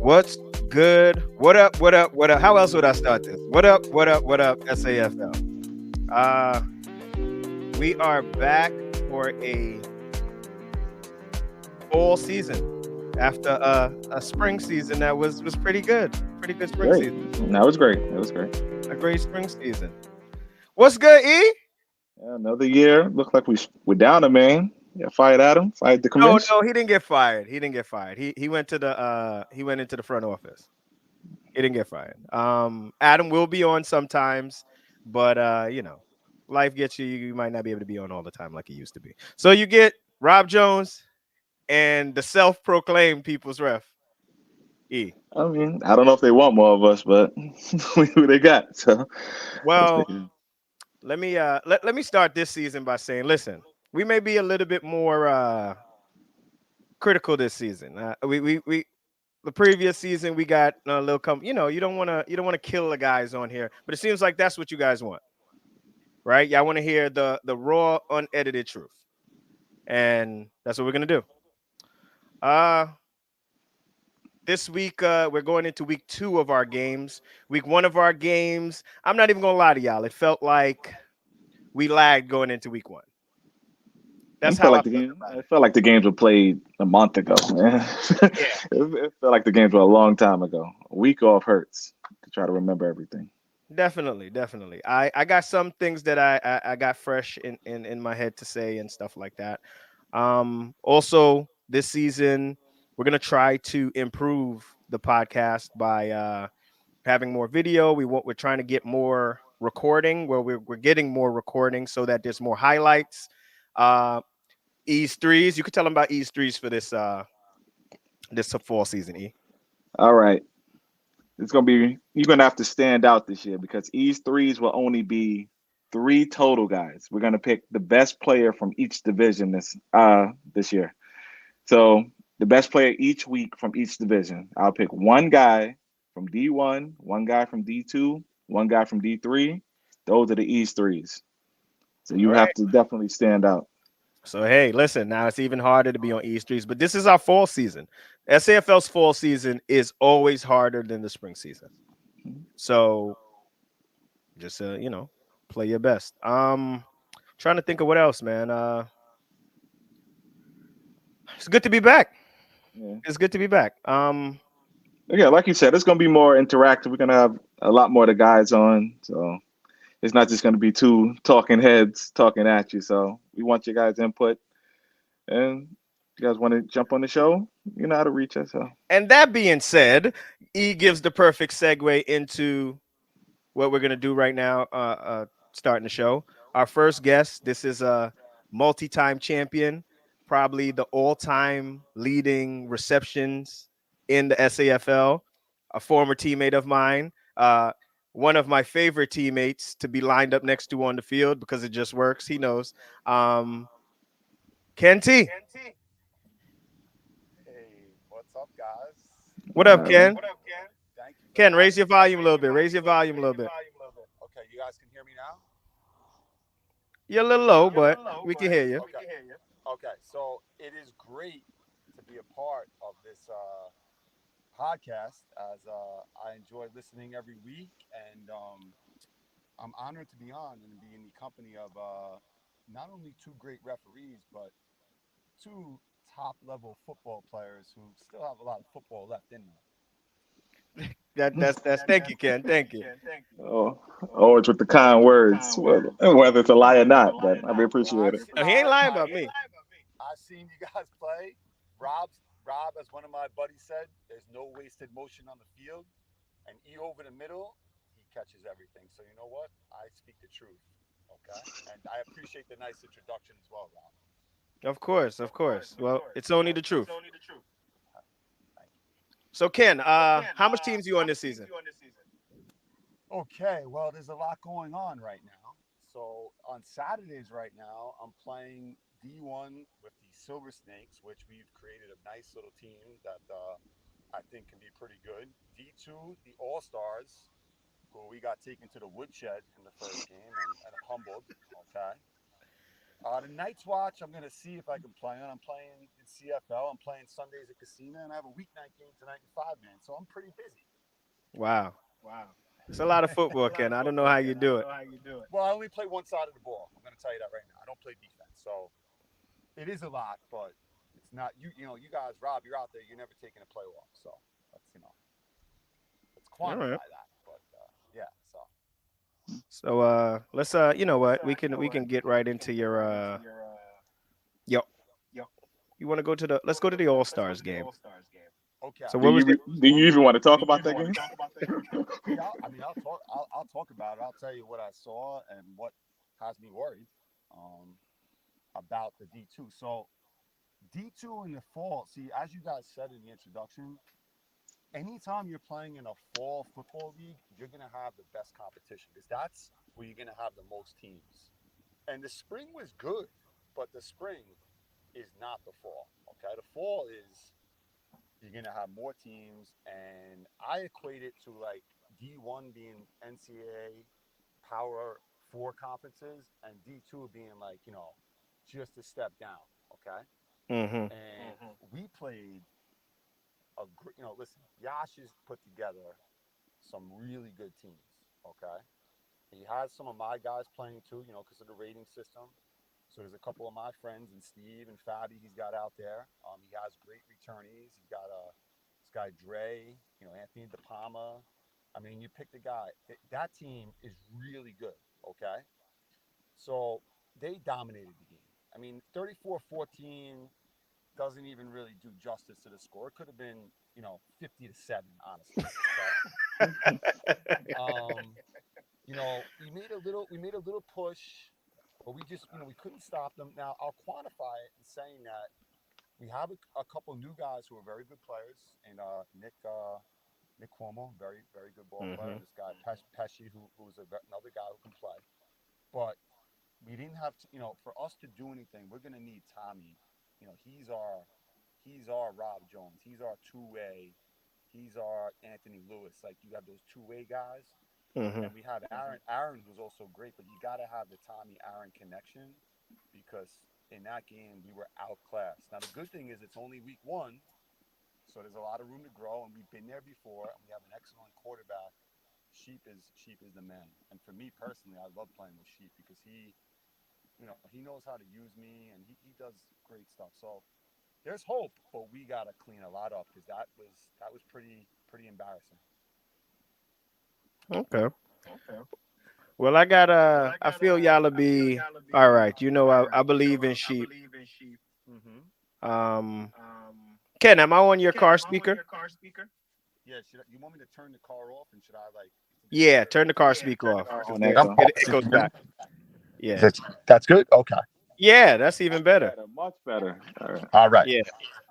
What's good? What up? What up? What up? How else would I start this? What up? What up? What up? SAFL. Uh, we are back for a fall season after a spring season that was pretty good. Pretty good spring Great. season. That was great. That was great. A great spring season. What's good, E? Yeah, another year. Looked like we're down a man. Yeah, fired Adam. Fired the No, commish. no, he didn't get fired. He didn't get fired. He went to the he went into the front office. He didn't get fired. Adam will be on sometimes, but life gets you. You might not be able to be on all the time like he used to be. So you get Rob Jones and the self-proclaimed people's ref. E. I mean, I don't know if they want more of us, but who they got? So let's Well, take it. let me start this season by saying, listen, we may be a little bit more critical this season. We the previous season we got a little you don't want to kill the guys on here, but it seems like that's what you guys want, right? Y'all want to hear the raw, unedited truth, and that's what we're gonna do. Uh this week we're going into week 2 of our games. Week 1 of our games, I'm not even gonna lie to y'all. It felt like we lagged going into week 1. That's It felt how I like the felt game. about It felt like the games were played a month ago, man. it. Yeah, It felt like the games were a long time ago. A week off hurts to try to remember everything. definitely, definitely. I got some things that I got fresh in my head to say and stuff like that. Also, this season we're gonna try to improve the podcast by having more video. We're trying to get more recording where we're getting more recording so that there's more highlights. Uh, Ease threes. You could tell them about Ease threes for this fall season. E. All right, it's gonna be you're gonna have to stand out this year because East threes will only be three total guys. We're gonna pick the best player from each division this year. So the best player each week from each division. I'll pick one guy from D1, one guy from D2, one guy from D3. Those are the East threes. So All you right. have to definitely stand out. So hey, listen. Now it's even harder to be on East threes, but this is our fall season. SAFL's fall season is always harder than the spring season. So just play your best. Trying to think of what else, man. It's good to be back. Yeah. It's good to be back. Again, like you said, it's gonna be more interactive. We're gonna have a lot more of the guys on. So it's not just gonna be two talking heads talking at you. So we want your guys' input. And if you guys want to jump on the show, you know how to reach us. So And that being said, E gives the perfect segue into what we're gonna do right now. Starting the show. Our first guest. This is a multi-time champion, probably the all-time leading receptions in the SAFL. A former teammate of mine. One of my favorite teammates to be lined up next to on the field because it just works. He knows. Um, Ken T. Hey, what's up, guys? What up, all right. Ken? Thank you for Ken, raise having your me. volume a little bit. Raise your volume a little bit. Okay, you guys can hear me now? You're a little low, but we can hear you. Okay. Okay, so it is great to be a part of this podcast as I enjoy listening every week, and I'm honored to be on and be in the company of not only two great referees, but two top level football players who still have a lot of football left in them. That's thank you, Ken. Thank you. Oh, always with the kind words, whether it's a lie or not. But I really Well, appreciate it. He ain't lying about me. I've seen you guys play. Rob, as one of my buddies said, there's no wasted motion on the field. And E over the middle, he catches everything. So you know what? I speak the truth. Okay. And I appreciate the nice introduction as well, Rob. Of course, of course. Well, it's only the truth. Thank you. So, Ken, how much teams you on this season? Okay, well, there's a lot going on right now. So on Saturdays right now, I'm playing D1 with the Silver Snakes, which we've created a nice little team that I think can be pretty good. D2, the All Stars, who we got taken to the woodshed in the first game and humbled. Okay. The Night's Watch, I'm gonna see if I can play on. I'm playing in CFL. I'm playing Sundays at Casino, and I have a weeknight game tonight in 5-man. So I'm pretty busy. Wow. It's a lot of football, Ken. I don't know how you do it. Well, I only play one side of the ball. I'm gonna tell you that right now. I don't play defense, so it is a lot, but it's not you. You know, you guys, Rob, you're out there. You're never taking a play off, so let's let's All quantify right. that. But yeah, so So let's you know what? We can get right into your yo. You want to go to the let's go to the All-Stars game. okay. So Do what was you the do you even want to talk about that game? Yeah, I mean, I'll talk. I'll talk about it. I'll tell you what I saw and what has me worried about the D2. So D2 in the fall. See, as you guys said in the introduction, anytime you're playing in a fall football league, you're gonna have the best competition because that's where you're gonna have the most teams. And the spring was good, but the spring is not the fall. Okay, the fall is you're gonna have more teams, and I equate it to like D1 being NCAA Power Four conferences, and D2 being like just a step down. Okay, mm-hmm. and we played a listen, Yash has put together some really good teams. Okay, he has some of my guys playing too, because of the rating system. So there's a couple of my friends and Steve and Fabi he's got out there. He has great returnees. He's got this guy Dre, Anthony DePalma. I mean, you pick the guy. That team is really good. Okay, so they dominated the game. I mean, 34-14 doesn't even really do justice to the score. It could have been, 50-7, honestly. Okay. We made a little push, but we just, we couldn't stop them. Now I'll quantify it in saying that we have a couple new guys who are very good players, and Nick Cuomo, very very good ball player. Mm-hmm. This guy Pesci, who's another guy who can play. But we didn't have to, for us to do anything, we're gonna need Tommy. He's our Rob Jones. He's our two-way. He's our Anthony Lewis. Like you have those two-way guys, Mm-hmm. and we have Aaron. Aaron who's also great, but you got to have the Tommy Aaron connection because in that game we were outclassed. Now the good thing is it's only week one, so there's a lot of room to grow, and we've been there before, and we have an excellent quarterback. Sheep is the man, and for me personally, I love playing with Sheep because he knows how to use me, and he does great stuff. So there's hope, but we got to clean a lot up because that was pretty embarrassing. Okay. Well, I feel y'all'll be all right. I believe in sheep. Mm-hmm. Um, Ken, am I on your car speaker? Yeah, you want me to turn the car off, and should I like? Yeah, turn the car speaker off because On echo. it goes back. Yeah, That's good. Okay. yeah, that's even better. Much better. All right. All right. Yeah.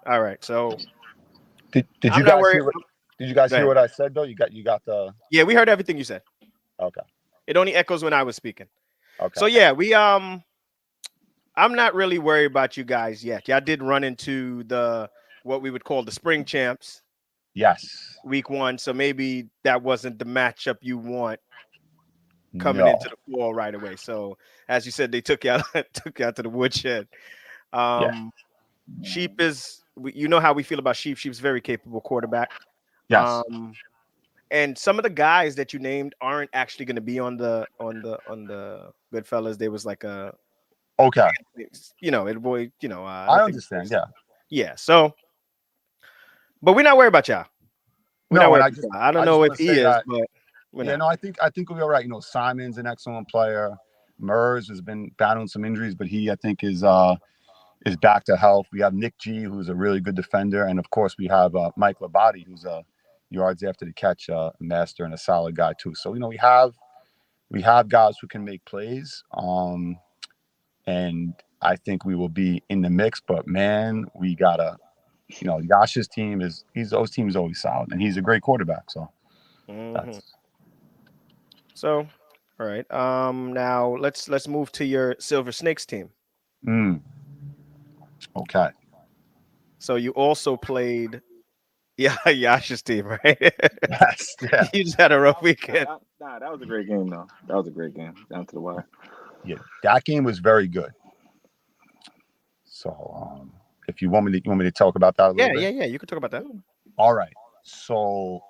All right. So Did I'm you not guys worried. hear what? Did you guys Go hear ahead. what I said though? You got the. Yeah, we heard everything you said. Okay. It only echoes when I was speaking. Okay. So yeah, I'm not really worried about you guys yet. Y'all did run into what we would call the spring champs Yes. week one, so maybe that wasn't the matchup you want coming No. into the fall right away. So as you said, they took you out took you out to the woodshed. Yeah. Sheep you know how we feel about Sheep. Sheep's a very capable quarterback. Yes. And some of the guys that you named aren't actually going to be on the Goodfellas. There was like Okay. it boy, I I don't think understand. Yeah. yeah. So, but we're not worried about y'all. We're not No, worried and about y'all. I don't I just know want if to he say is, that. but we're Yeah. not. No, I think we'll be all right. Simon's an excellent player. Mers has been battling some injuries, but I think is back to health. We have Nick G, who's a really good defender, and of course we have Mike Labate, who's a yards after the catch master and a solid guy too. So we have guys who can make plays, and I think we will be in the mix. But man, we gotta, Yasha's team those teams always solid, and he's a great quarterback. So Mhm. that's So, all right. Now let's move to your Silver Snakes team. okay. So you also played, yeah, Yasha's team, right? Yes, yeah, You just had a rough weekend. That was a great game though. That was a great game down to the wire. yeah. That game was very good. So if you want me to talk about that a little bit? Yeah. You could talk about that. All right. So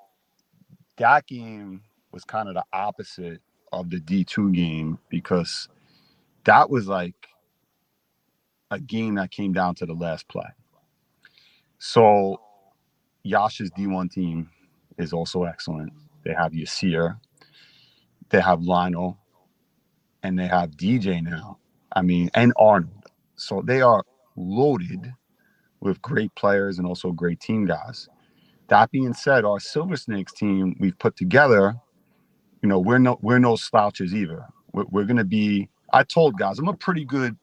that game was kind of the opposite of the D2 game because that was like a game that came down to the last play. So Yash's D1 team is also excellent. They have Yasir, they have Lionel, and they have DJ now. I mean, and Arnold. So they are loaded with great players and also great team guys. That being said, our Silver Snakes team we've put together, we're no slouches either. We're going to be. I told guys I'm a pretty good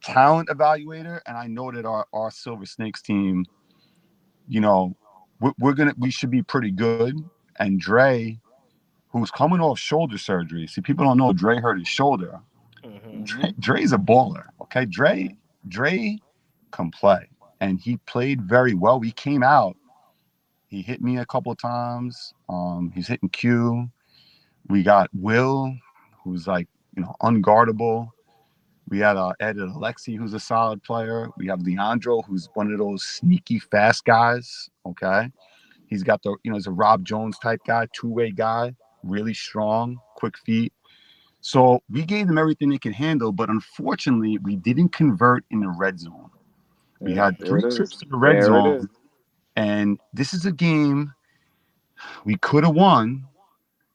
talent evaluator, and I know that our Silver Snakes team, we should be pretty good. And Dre, who's coming off shoulder surgery. See, people don't know Dre hurt his shoulder. Dre's a baller. Okay, Dre can play, and he played very well. He came out. He hit me a couple of times. He's hitting Q. We got Will, who's like unguardable. We had added Alexi, who's a solid player. We have Leandro, who's one of those sneaky fast guys. Okay, he's got he's a Rob Jones type guy, two-way guy, really strong, quick feet. So we gave them everything they could handle, but unfortunately, we didn't convert in the red zone. We had 3 trips to the red zone, and this is a game we could have won,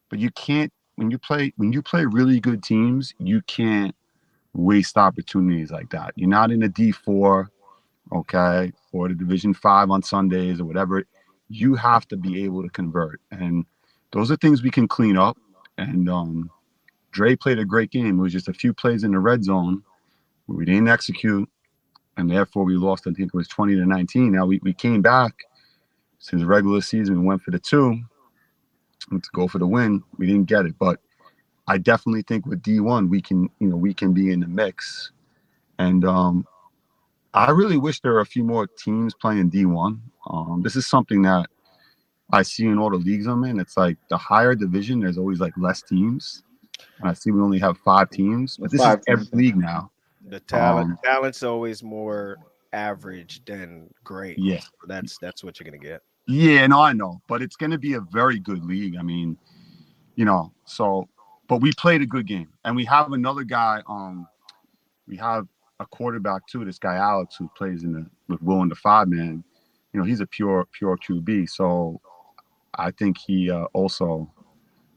but you can't. When you play really good teams, you can't waste opportunities like that. You're not in a D4, okay, or the Division 5 on Sundays or whatever. You have to be able to convert, and those are things we can clean up. And Dre played a great game. It was just a few plays in the red zone where we didn't execute, and therefore we lost. I think it was 20-19. Now we came back since the regular season. We went for the 2 to go for the win. We didn't get it, but I definitely think with D1 we can be in the mix. And I really wish there were a few more teams playing D1. This is something that I see in all the leagues I'm in. It's like the higher division, there's always like less teams. And I see we only have 5 teams, but this is every league now. The talent's always more average than great. Yeah, that's what you're gonna get. Yeah, no, I know, but it's gonna be a very good league. I mean, but we played a good game, and we have another guy. We have a quarterback too. This guy Alex, who plays with Will in the 5-man. He's a pure QB. So I think he also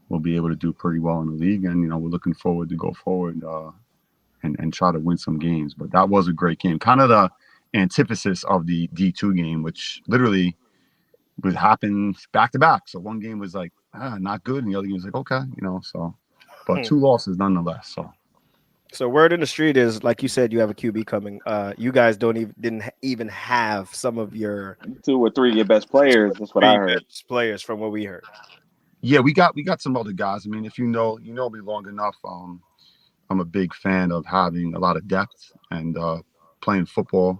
will be able to do pretty well in the league, and we're looking forward to go forward and try to win some games. But that was a great game, kind of the antithesis of the D2 game, which literally would happen back to back. So one game was like not good, and the other game was like okay, So, but 2 losses nonetheless. So word in the street is, like you said, you have a QB coming. You guys didn't even have some of your 2 or 3 of your best players. That's what I heard. Players from what we heard. Yeah, we got some other guys. I mean, if you know me long enough, I'm a big fan of having a lot of depth and playing football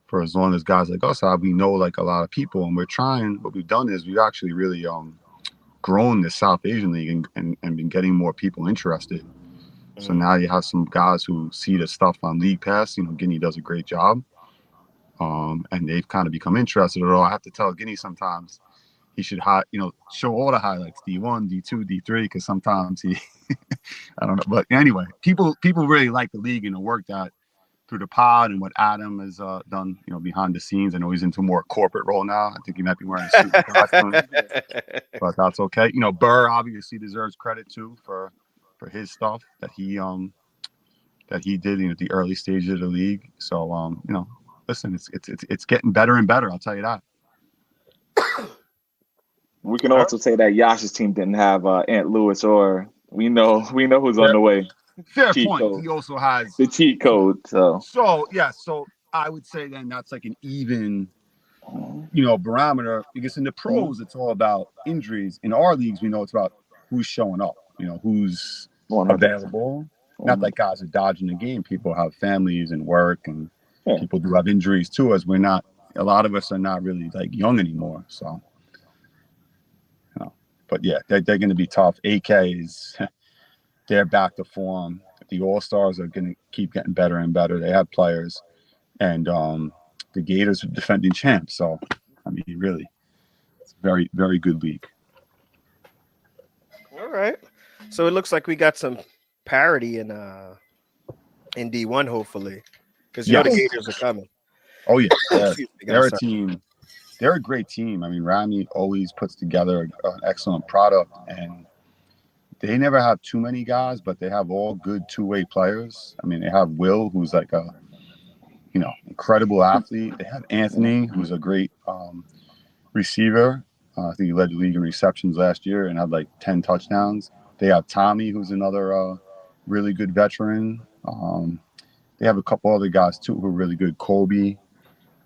for as long as guys like us have. We know like a lot of people, and we're trying. What we've done is we've actually really grown the South Asian League and been getting more people interested. So now you have some guys who see the stuff on League Pass. Guinea does a great job, and they've kind of become interested. Although I have to tell Guinea sometimes he should show all the highlights, D1, D2, D3, because sometimes he I don't know. But anyway, people really like the league and the work that through the pod and what Adam has done, behind the scenes. I know he's into a more corporate role now. I think he might be wearing a suit and costume, but that's okay. Burr obviously deserves credit too for his stuff that he did at the early stages of the league. So listen, it's getting better and better. I'll tell you that. We can also say that Yash's team didn't have Aunt Lewis, or we know who's on the way. Fair point. Code. He also has the cheat code. So I would say then that's like an even barometer, because in the pros it's all about injuries. In our leagues, we know it's about who's showing up, who's 100%. Available. 100%. Not like guys are dodging the game. People have families and work, and people do have injuries too, as a lot of us are not really like young anymore. So, but yeah, they're going to be tough. AK is, they're back to form. The All-Stars are going to keep getting better and better. They have players. and the Gators are defending champs. So, I mean, really, it's a very, very good league. All right. So it looks like we got some parity in D1, hopefully, because you know the Yes. Gators are coming. Oh yeah, Excuse me, they're guys. a team. They're a great team. I mean, Rami always puts together an excellent product, and they never have too many guys, but they have all good two-way players. I mean, they have Will, who's like a incredible athlete. They have Anthony, who's a great receiver. I think he led the league in receptions last year and had like 10 touchdowns. They have Tommy, who's another really good veteran. They have a couple other guys too who are really good. Kobe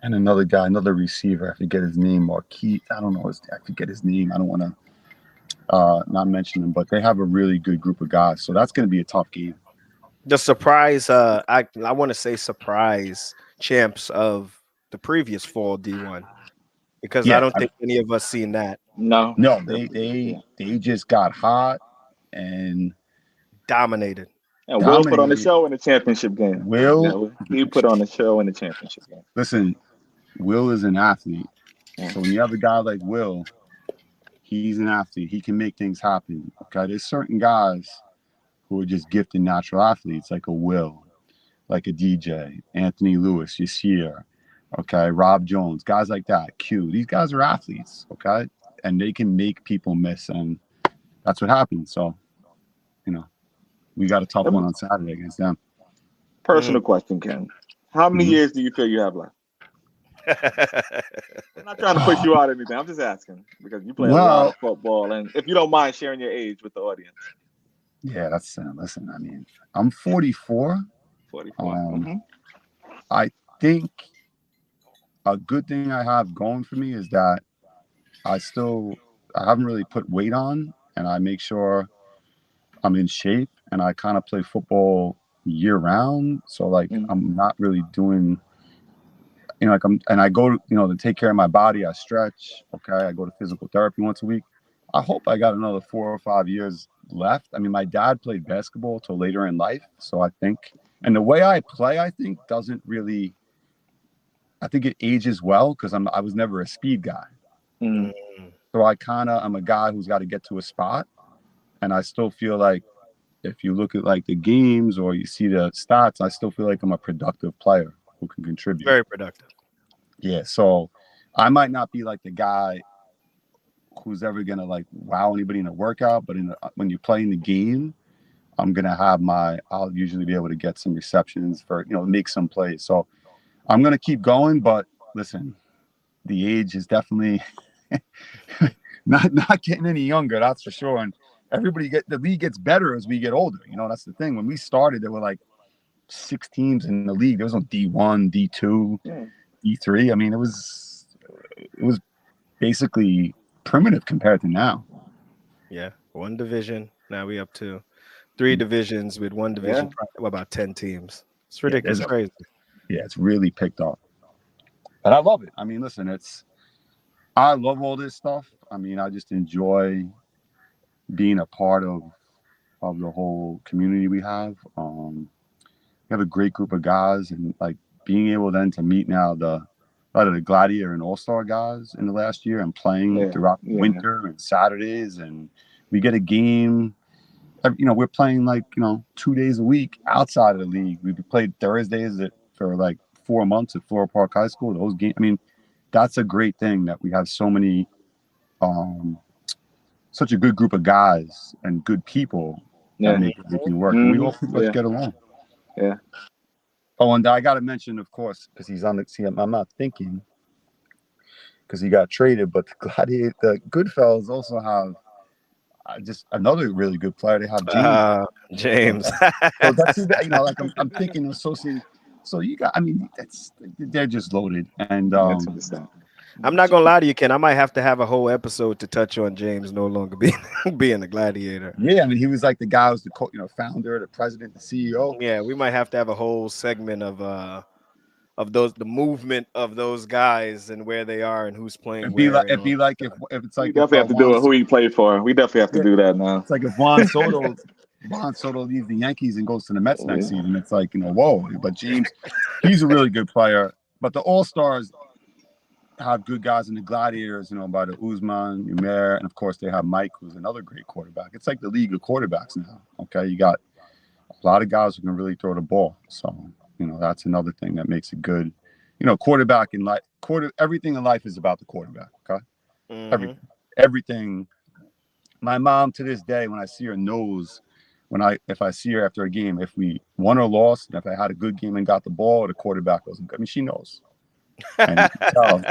and another guy, another receiver. I forget his name. Marquise. I don't know. I forget his name. I don't want to not mention him, but they have a really good group of guys. So that's going to be a tough game. The surprise, I want to say surprise champs of the previous fall D1, because I don't think any of us seen that. No, they just got hot and dominated. And Will put on the show in the championship game. He put on the show in the championship game. Listen, Will is an athlete. So when you have a guy like Will, he's an athlete. He can make things happen. Okay, there's certain guys who are just gifted natural athletes, like a Will, like a DJ, Anthony Lewis, Yasir, okay, Rob Jones, guys like that. Q. These guys are athletes, okay, and they can make people miss, and that's what happens. So, we got a tough one on Saturday against them. Personal question, Ken. How many years do you feel you have left? I'm not trying to push you out or anything. I'm just asking because you play a lot of football, and if you don't mind sharing your age with the audience. Yeah, that's listen. I mean, I'm 44. 44. I think a good thing I have going for me is that I haven't really put weight on, and I make sure I'm in shape, and I kind of play football year round. So like I'm not really doing, I go, to take care of my body. I stretch. Okay. I go to physical therapy once a week. I hope I got another 4 or 5 years left. I mean, my dad played basketball till later in life. So I think, and the way I play, I think I think it ages well because I was never a speed guy. So I'm a guy who's got to get to a spot. And I still feel like if you look at like the games or you see the stats, I still feel like I'm a productive player who can contribute. Very productive. Yeah. So I might not be like the guy who's ever going to like wow anybody in a workout, but when you play in the game, I'll usually be able to get some receptions for, make some plays. So I'm going to keep going, but listen, the age is definitely not getting any younger. That's for sure. And the league gets better as we get older. That's the thing. When we started, there were like 6 teams in the league. There was no D1, D2, D3. I mean, it was basically primitive compared to now. Yeah, 1 division. Now we up to 3 divisions with 1 division. About 10 teams. It's ridiculous. It's crazy. Yeah, it's really picked up. But I love it. I mean, listen, I love all this stuff. I mean, I just enjoy being a part of the whole community we have. We have a great group of guys, and like being able then to meet now the Gladiator and All-Star guys in the last year and playing throughout winter and Saturdays, and we get a game. We're playing like 2 days a week outside of the league. We played Thursdays for like 4 months at Floral Park High School. Those games. I mean, that's a great thing that we have so many. Such a good group of guys and good people that make everything work. And we all pretty much get along. Yeah. Oh, and I got to mention, of course, because he's on the team. I'm not thinking because he got traded, but the Goodfellas also have just another really good player. They have James. So that's like I'm thinking associated. So you got, I mean, they're just loaded, and I'm not gonna lie to you, Ken. I might have to have a whole episode to touch on James no longer being a Gladiator. Yeah, I mean, he was like the guy who's the founder, the president, the CEO. Yeah, we might have to have a whole segment of the movement of those guys and where they are and who's playing. It'd be like if it's like we definitely have to do it. Who he played for. We definitely have to do that now. It's like if Juan Soto Juan Soto leaves the Yankees and goes to the Mets next season. It's like, whoa. But James, he's a really good player. But the All-Stars have good guys in the Gladiators, by the Uzman, Umer, and of course they have Mike, who's another great quarterback. It's like the league of quarterbacks now. Okay, you got a lot of guys who can really throw the ball. So, that's another thing that makes it good. Quarterback in life, everything in life is about the quarterback. Okay, everything. My mom to this day, when I see her, knows if I see her after a game, if we won or lost, and if I had a good game and got the ball, the quarterback wasn't good. I mean, she knows. And you can tell.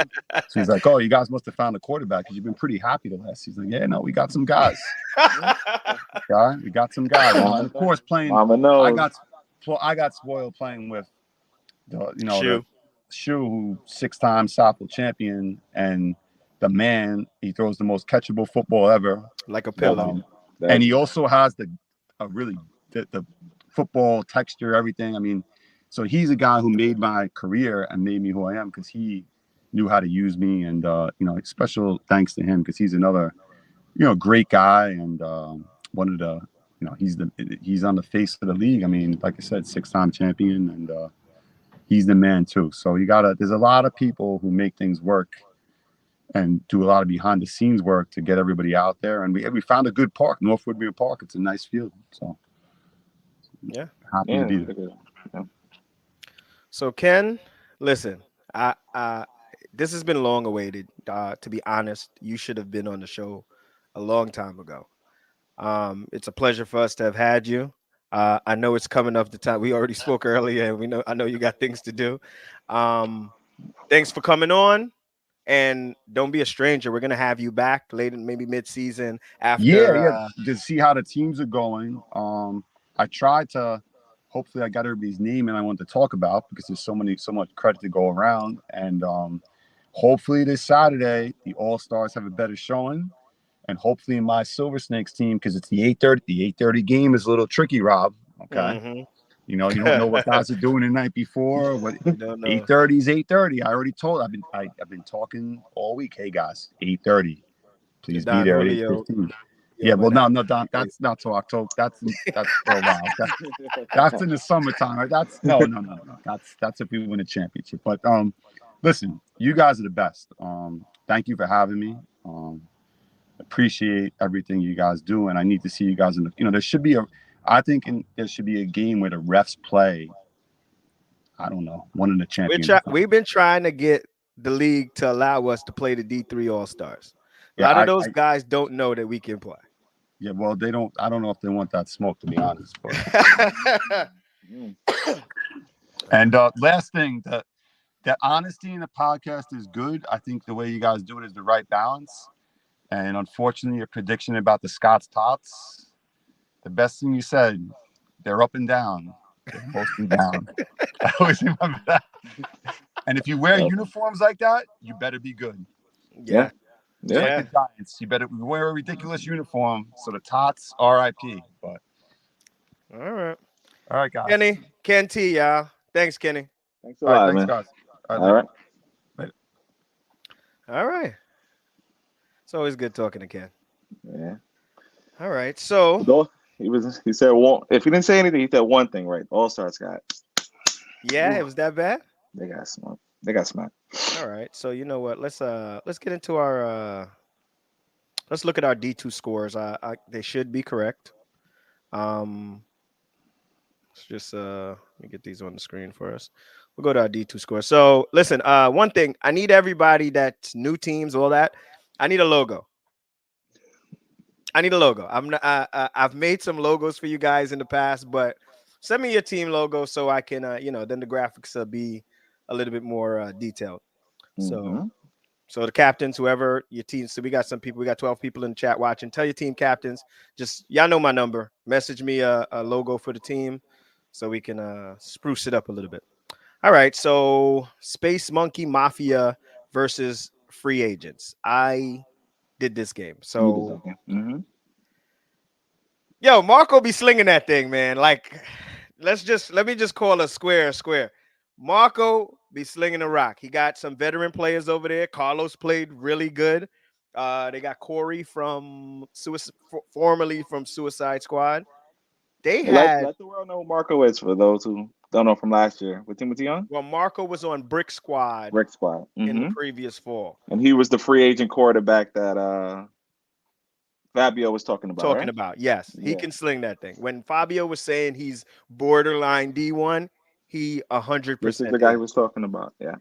She's like, "Oh, you guys must have found a quarterback because you've been pretty happy the last season." Yeah, no, we got some guys. We got some guys. And of course, playing. Mama knows. I got spoiled playing with Shoe. the Shoe, who 6-time Safl champion, and the man. He throws the most catchable football ever, like a pillow. And he also has the football texture, everything. I mean. So he's a guy who made my career and made me who I am because he knew how to use me. And, special thanks to him because he's another, great guy. And one of the, he's on the face of the league. I mean, like I said, 6-time champion, and he's the man too. So there's a lot of people who make things work and do a lot of behind the scenes work to get everybody out there. And we found a good park, North Woodbury Park. It's a nice field. So yeah, happy to be there. Yeah. So Ken, listen, this has been long awaited. To be honest, you should have been on the show a long time ago. It's a pleasure for us to have had you. I know it's coming up the time. We already spoke earlier, and I know you got things to do. Thanks for coming on, and don't be a stranger. We're gonna have you back later, maybe mid-season after. Yeah, to see how the teams are going. I tried to. Hopefully I got everybody's name and I want to talk about because there's so much credit to go around. And hopefully this Saturday, the All-Stars have a better showing. And hopefully my Silver Snakes team, because it's the 8:30. The 8:30 game is a little tricky, Rob. Okay. You don't know what guys are doing the night before. What 8:30 is 8:30. I already told. I've been talking all week. Hey guys, 8:30. Please be there at 8:15. Yeah, well, no, Don, that's not till October. That's for a while. That's in the summertime, right? That's no. That's if we win a championship. But listen, you guys are the best. Thank you for having me. Appreciate everything you guys do, and I need to see you guys in the. There should be there should be a game where the refs play. I don't know, one of the champions. We've been trying to get the league to allow us to play the D3 All-Stars. A lot of those guys don't know that we can play. Yeah, well, they don't. I don't know if they want that smoke, to be honest. But. And last thing, that honesty in the podcast is good. I think the way you guys do it is the right balance. And unfortunately, your prediction about the Scots Tots, the best thing you said, they're up and down. They're mostly down. I always remember that. And if you wear uniforms like that, you better be good. Yeah. Like the Giants, you better wear a ridiculous uniform. So the Tots, R.I.P. But all right, guys. Ken T, y'all. Thanks, Kenny. Thanks a lot, man. Guys. All right. All right. It's always good talking to Ken. Yeah. All right. So he said one. If he didn't say anything, he said one thing, right? All-Stars got. Yeah, it was that bad. They got smart. They got smart. All right. So you know what? Let's get into our let's look at our D2 scores. They should be correct. Let's just let me get these on the screen for us. We'll go to our D2 score. So listen, one thing, I need everybody that's new teams, all that. I need a logo. I've made some logos for you guys in the past, but send me your team logo so I can then the graphics will be a little bit more detailed. So the captains, whoever your team. So we got 12 people in the chat watching. Tell your team captains, just y'all know my number. Message me a logo for the team so we can spruce it up a little bit. All right, so Space Monkey Mafia versus Free Agents. I did this game. So yo, Marco be slinging that thing, man. Like, let me just call a square a square. Marco be slinging the rock. He got some veteran players over there. Carlos played really good. They got Corey from formerly from Suicide Squad. They Let had let the world know who Marco is for those who don't know from last year. With Timothy Young, well, Marco was on Brick Squad Rick Squad. in the previous fall. And he was the free agent quarterback that Fabio was talking about, Talking right? about yes, he Yeah. can sling that thing. When Fabio was saying he's borderline D1, he This is 100% the guy he is. was talking about. Yeah.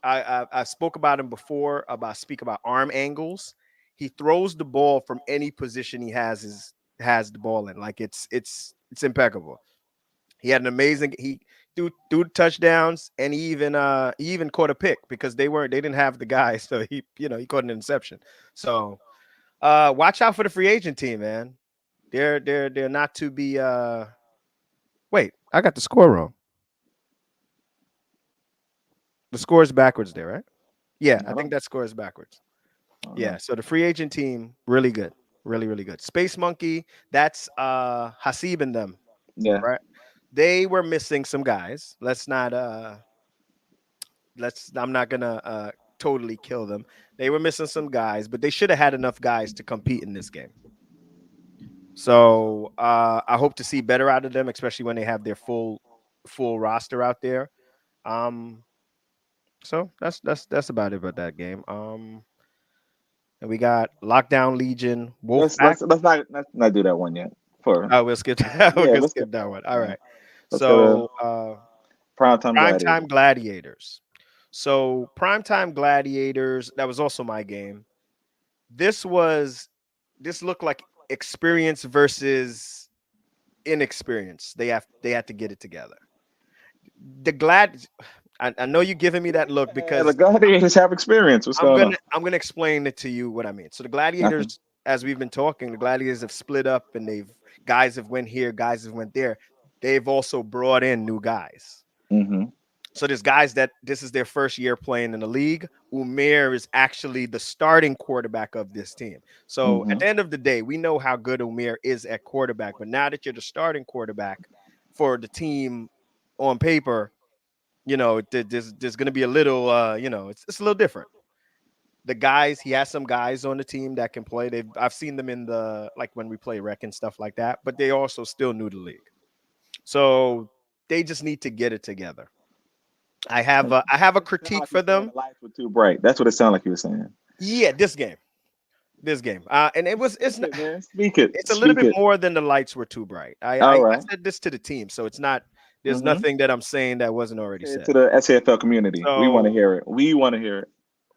I spoke about him before about speak about arm angles. He throws the ball from any position he has the ball in. Like it's impeccable. He had an amazing he threw touchdowns and he even caught a pick because they didn't have the guy, so he caught an interception. So watch out for the free agent team, man. They're not to be wait, I got the score wrong. The score is backwards there, right? Yeah, I I think don't, that score is backwards. I don't Yeah, know. so the free agent team, really good. Really, really good. Space Monkey, that's Hasib and them, Yeah. right? They were missing some guys. I'm not gonna totally kill them. They were missing some guys, but they should have had enough guys to compete in this game. So I hope to see better out of them, especially when they have their full roster out there. Um, so that's about it about that game. And we got Lockdown Legion, Wolfpack. Let's not do that one yet. For Oh, we'll skip that. We're Yeah, gonna let's skip skip that that one. one. All Yeah. right. Let's go to So Primetime Primetime Gladiator. Gladiators. So Primetime Gladiators, that was also my game. This was this looked like experience versus inexperience. They had to get it together. The glad I know you're giving me that look Yeah, the because Gladiators have experience. What's going on? I'm gonna explain it to you what I mean. So the Nothing. gladiators, as we've been talking, the gladiators have split up and guys have went here, guys have went there. They've also brought in new guys. Mm-hmm. So there's guys that this is their first year playing in the league. Umair is actually the starting quarterback of this team. So Mm-hmm. at the end of the day, we know how good Umair is at quarterback. But now that you're the starting quarterback for the team on paper, there's going to be a little, it's a little different. The guys, he has some guys on the team that can play. I've seen them in the like when we play rec and stuff like that, but they also still new to the league. So they just need to get it together. I have a It sounded critique like you're for saying them. the lights were too bright. That's what it sounded like you were saying. Yeah, this game, and it's Speak not, it, man. Speak it. it's a little Speak bit it. more than the lights were too bright. All I right. said this to the team, so it's not. There's Mm-hmm. nothing that I'm saying that wasn't already Say it said. to the SAFL community. We want to So hear it. We want to hear it.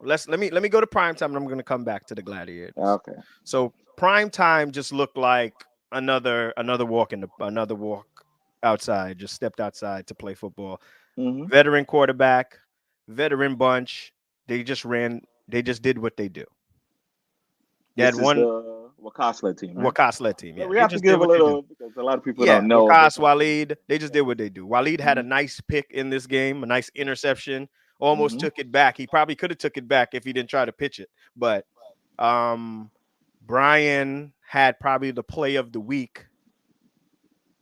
let me go to prime time, and I'm going to come back to the gladiators. Okay. So prime time just looked like another another walk outside. Just stepped outside to play football. Mm-hmm. Veteran quarterback, veteran bunch. They just ran. They just did what they do. They had This is one the Wakasla team, right? Wakas led team. But Yeah, we they have to just did give a what they do. little because a lot of people Yeah, don't know. Wakas Waleed. They just did what they do. Waleed had a Mm-hmm. nice pick in this game, a nice interception. Almost Mm-hmm. took it back. He probably could have took it back if he didn't try to pitch it. But um, Brian had probably the play of the week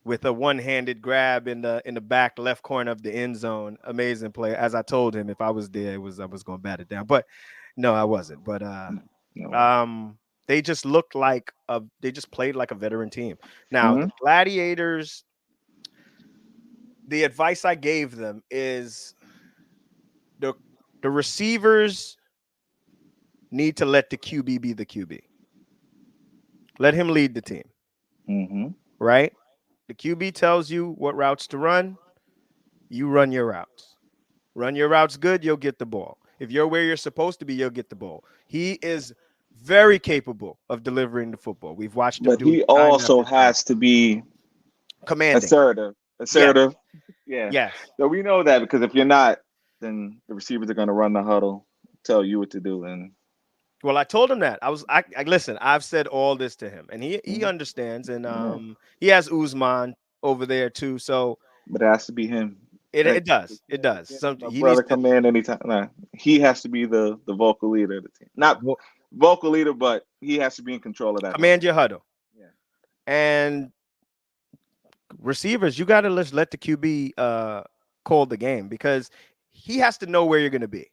with a one-handed grab in the back left corner of the end zone. Amazing play. As I told him, if I was there, I was going to bat it down. But no, I wasn't. But No. um, they just looked like they just played like a veteran team. Now Mm-hmm. the Gladiators. The advice I gave them is the the receivers need to let the QB be the QB. Let him lead the team, Mm-hmm. right? The QB tells you what routes to run, you run your routes. Run your routes good, you'll get the ball. If you're where you're supposed to be, you'll get the ball. He is very capable of delivering the football. We've watched him But do it he time also after time. has to be Commanding. assertive. Yes. Assertive. Yeah. Yes. So we know that because if you're not, then the receivers are going to run the huddle, tell you what to do, and Well, I told him that. I listen, I've said all this to him and he Mhm. understands and Yeah. he has Uzman over there too. So But it has to be him. it Right? does. It does. Can't Some let my he needs brother to come in anytime. Nah, he has to be the vocal leader of the team. Not wo- vocal leader, but he has to be in control of that huddle. command your huddle. Yeah. And receivers, you gotta let the QB call the game because he has to know where you're gonna be.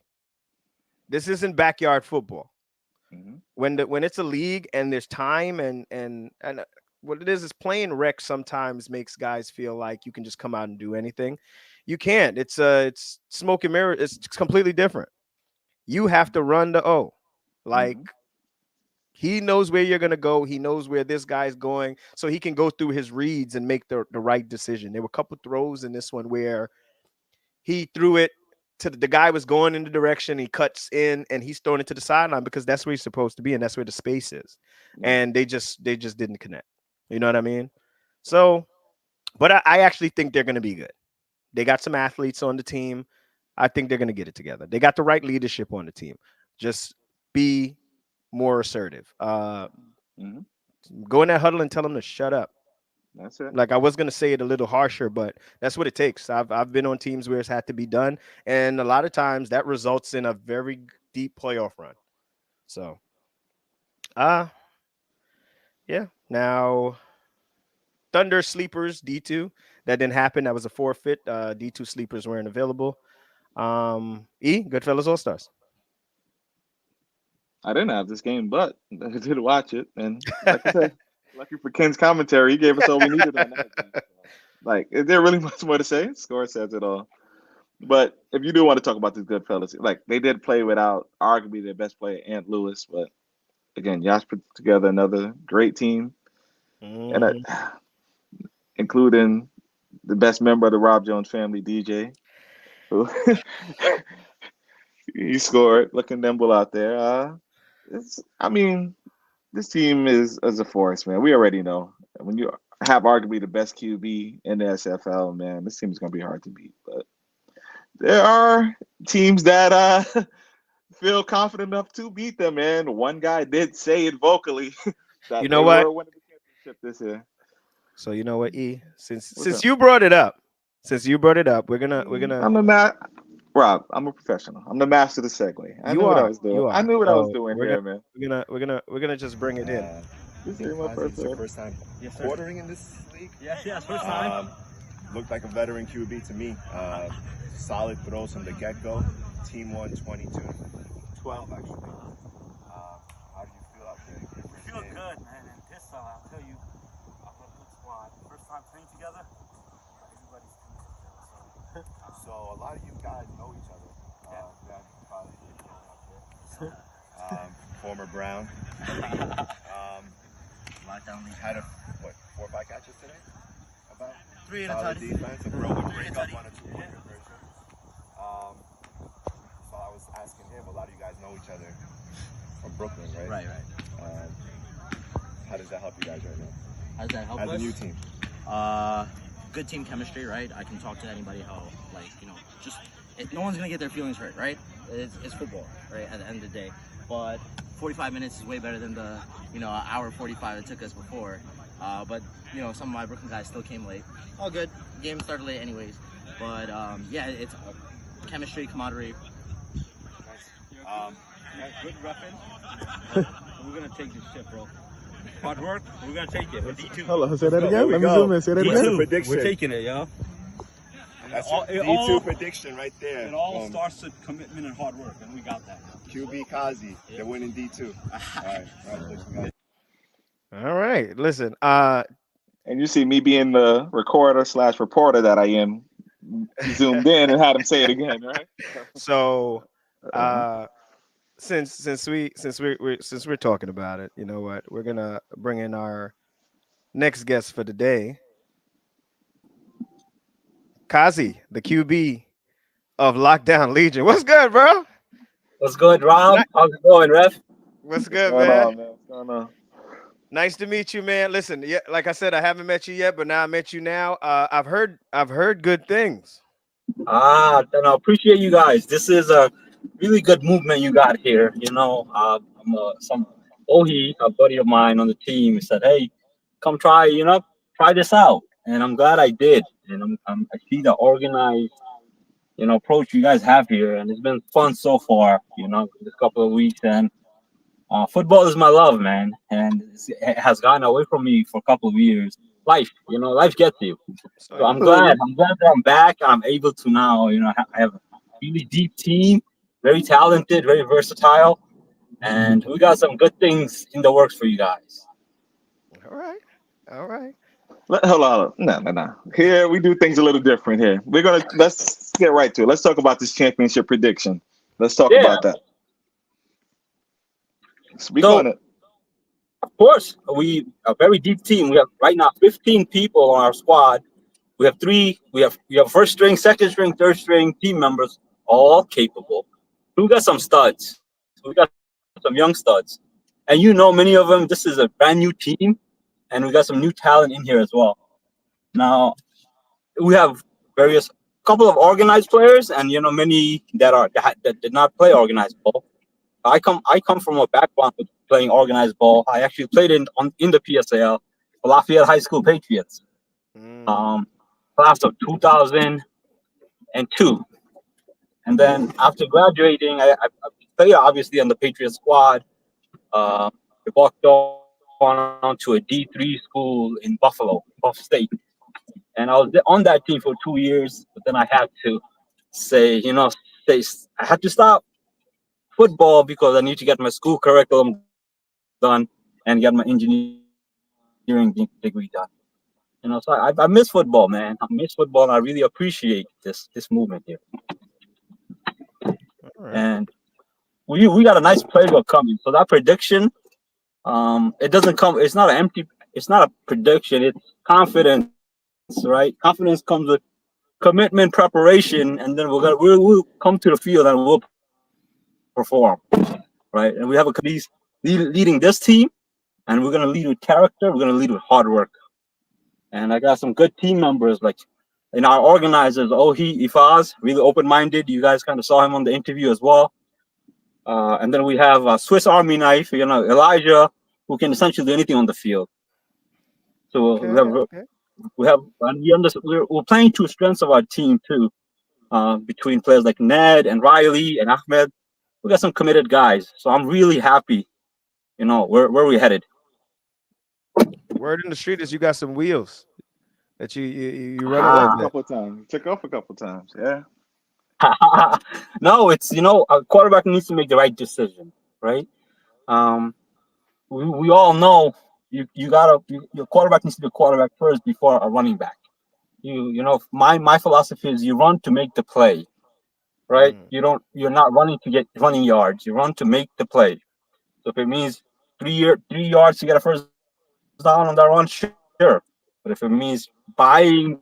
This isn't backyard football. Hmm. When it's a league and there's time and what it is playing rec sometimes makes guys feel like you can just come out and do anything. You can't. It's smoke and mirror. It's completely different. You have to run the O. Like Mhm. he knows where you're gonna go. He knows where this guy's going, so he can go through his reads and make the right decision. There were a couple throws in this one where he threw it to the guy was going in the direction. He cuts in and he's throwing it to the sideline because that's where he's supposed to be and that's where the space is. Yeah. And they just didn't connect. You know what I mean? So, but I actually think they're gonna be good. They got some athletes on the team. I think they're gonna get it together. They got the right leadership on the team. Just be more assertive. Mhm. Go in that huddle and tell them to shut up. That's it. Like I was gonna say it a little harsher, but that's what it takes. I've been on teams where it's had to be done, and a lot of times that results in a very deep playoff run. So, uh yeah. Now Thunder sleepers D2 that didn't happen. That was a forfeit. D2 sleepers weren't available. Goodfellas All Stars. I didn't have this game, but I did watch it, and like I said, lucky for Ken's commentary, he gave us all we needed on that game. So, like, is there really much more to say? Score says it all. But if you do want to talk about these good fellas, like they did play without arguably their best player, Ant Lewis, but again, Josh put together another great team, and Mhm. including the best member of the Rob Jones family, DJ, who he scored, looking nimble out there. I mean, this team is a force, man. We already know when you have arguably the best QB in the SFL, man. This team is gonna be hard to beat, but there are teams that feel confident enough to beat them, man. One guy did say it vocally You that know they what? were winning the championship this year. So you know what, Since What's up? you brought it up, we're gonna. I'm the Rob. I'm a professional. I'm the master of the segue. I You knew what I are, was doing. you I are. knew what I was So doing we're gonna here, man. we're gonna just bring it in. This Yeah, is my Kazi, first it's your one. first time Yes, sir. quartering in this league. Yeah, first time. Looked like a veteran QB to me. Solid throws from the get-go. Team won 22-12, actually. How do you feel out there? Your We first feel game? good, man. And this, I'll tell you, I've got a good squad. First time playing together, everybody's committed. So a lot of you guys know each other. Yeah, probably former Brown. Lockdown league. Had 4 or 5 catches today? About Three and a solid tutty. defense. A bro would break up tutty. on a 2-point conversion. So I was asking him. A lot of you guys know each other from Brooklyn, right? Right. How does that help you guys right now? How does that help As us? a new team. Good team chemistry, right? I can talk to anybody how, no one's gonna get their feelings hurt, right? It's football, right? At the end of the day, but 45 minutes is way better than the, hour 45 it took us before. But some of my Brooklyn guys still came late. All good. Game started late, anyways. But it's chemistry, camaraderie. Good repping. We're gonna take this shit, bro. Hard work. We're gonna take it. We're D2. Hello, say that again. Let me zoom in. Say that D2 again. prediction. We're taking it, yo. That's All- your it D2 all- prediction right there. It all starts with commitment and hard work, and we got that. QB Kazi. They're winning D2. All right. Congratulations, guys. All right. Listen. And you see me being the recorder/reporter that I am, zoomed in and had him say it again, right? So since we're talking about it, you know what? We're gonna bring in our next guest for the day, Kazi, the QB of Lockdown Legion. What's good, bro? What's good, Rob? How's it going, Ref? What's What's good, going man? on, man? What's going on? Nice to meet you, man. Listen, yeah, like I said, I haven't met you yet, but now I met you now. I've heard good things. Then I appreciate you guys. This is a really good movement you got here. Some Ohi, a buddy of mine on the team, said, "Hey, come try this out," and I'm glad I did. And I see the organized, approach you guys have here, and it's been fun so far. This couple of weeks, and football is my love, man, and it has gotten away from me for a couple of years. Life gets you. So I'm glad. I'm glad that I'm back. I'm able to now, I have a really deep team, very talented, very versatile, and we got some good things in the works for you guys. All right. All right. Hold on. No. Here we do things a little different here. Let's get right to it. Let's talk about this championship prediction. Let's talk Yeah. about that. Speak So, on it. of course, we a very deep team. We have right now 15 people on our squad. We have first string, second string, third string team members, all capable. We got some studs. We got some young studs, and many of them. This is a brand new team, and we got some new talent in here as well. Now we have various couple of organized players, and many that did not play organized ball. I come from a background of playing organized ball. I actually played in the PSAL, Lafayette High School Patriots, class of 2002. And then after graduating, I played obviously on the Patriot squad. I walked on to a D3 school in Buffalo State, and I was on that team for 2 years. But then I had to I had to stop football because I need to get my school curriculum done and get my engineering degree done. So I miss football, man. I miss football, and I really appreciate this movement here. Right. And we got a nice playbook coming. So that prediction, it doesn't come. It's not a prediction. It's confidence, right? Confidence comes with commitment, preparation, and then we'll come to the field and we'll perform, right? And we have a leading this team, and we're gonna lead with character. We're gonna lead with hard work. And I got some good team members, like our organizers, Ohi Ifaz, really open-minded. You guys kind of saw him on the interview as well. And then we have a Swiss Army knife, Elijah, who can essentially do anything on the field. So we're playing to strengths of our team too, between players like Ned and Riley and Ahmed. We got some committed guys. So I'm really happy, where we headed. Word in the street is you got some wheels that you run a Took little off a bit. couple of times. Took off a couple of times. Yeah. No, it's a quarterback needs to make the right decision, right? We all know your quarterback needs to be a quarterback first before a running back. My philosophy is you run to make the play, right? You're not running to get running yards. You run to make the play. So if it means 3 yards to get a first down on that run, sure. But if it means buying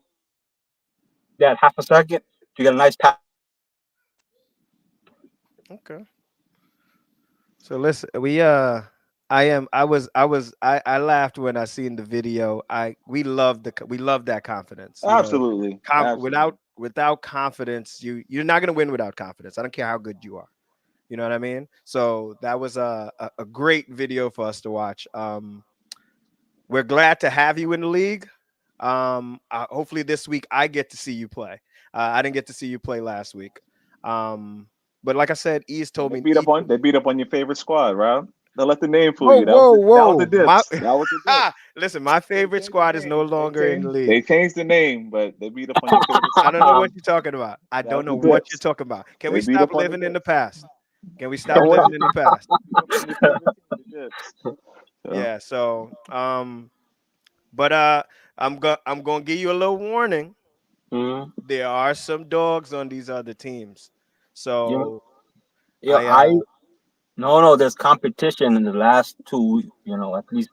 that half a second to get a nice pass. Okay. So listen, I laughed when I seen the video. We love that confidence. Absolutely. Without confidence, you're not gonna win without confidence. I don't care how good you are. You know what I mean? So that was a great video for us to watch. We're glad to have you in the league. Hopefully this week I get to see you play. I didn't get to see you play last week. But like I said, Ease told me they beat up on your favorite squad, Rob. Don't let the name fool Whoa, you. That was the dipz. That was the dipz. Listen, my favorite squad is no longer in the league. They changed the name, but they beat up on your favorite squad. I don't know what you're talking about. I don't know what you're talking about. Can we stop living in the past? Can we stop living in the past? Yeah. So, but I'm gonna give you a little warning. There are some dogs on these other teams. So, there's competition in the last 2 weeks, at least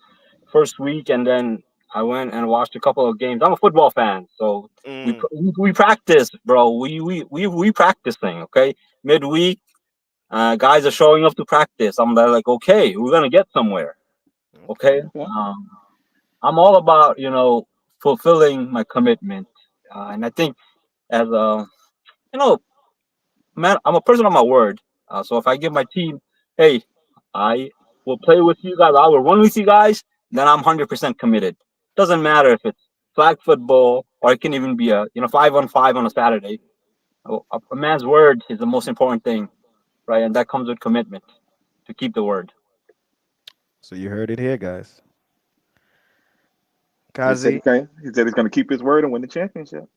first week, and then I went and watched a couple of games. I'm a football fan, so we practice, bro. We practicing, okay? Midweek, guys are showing up to practice. I'm like, okay, we're gonna get somewhere, okay? I'm all about fulfilling my commitment, and I think as man, I'm a person of my word. So if I give my team, hey, I will play with you guys, I will run with you guys, then I'm 100% committed. Doesn't matter if it's flag football or it can even be a 5-on-5 on a Saturday. A man's word is the most important thing, right? And that comes with commitment to keep the word. So you heard it here, guys. Kazi, he said he's going to keep his word and win the championship.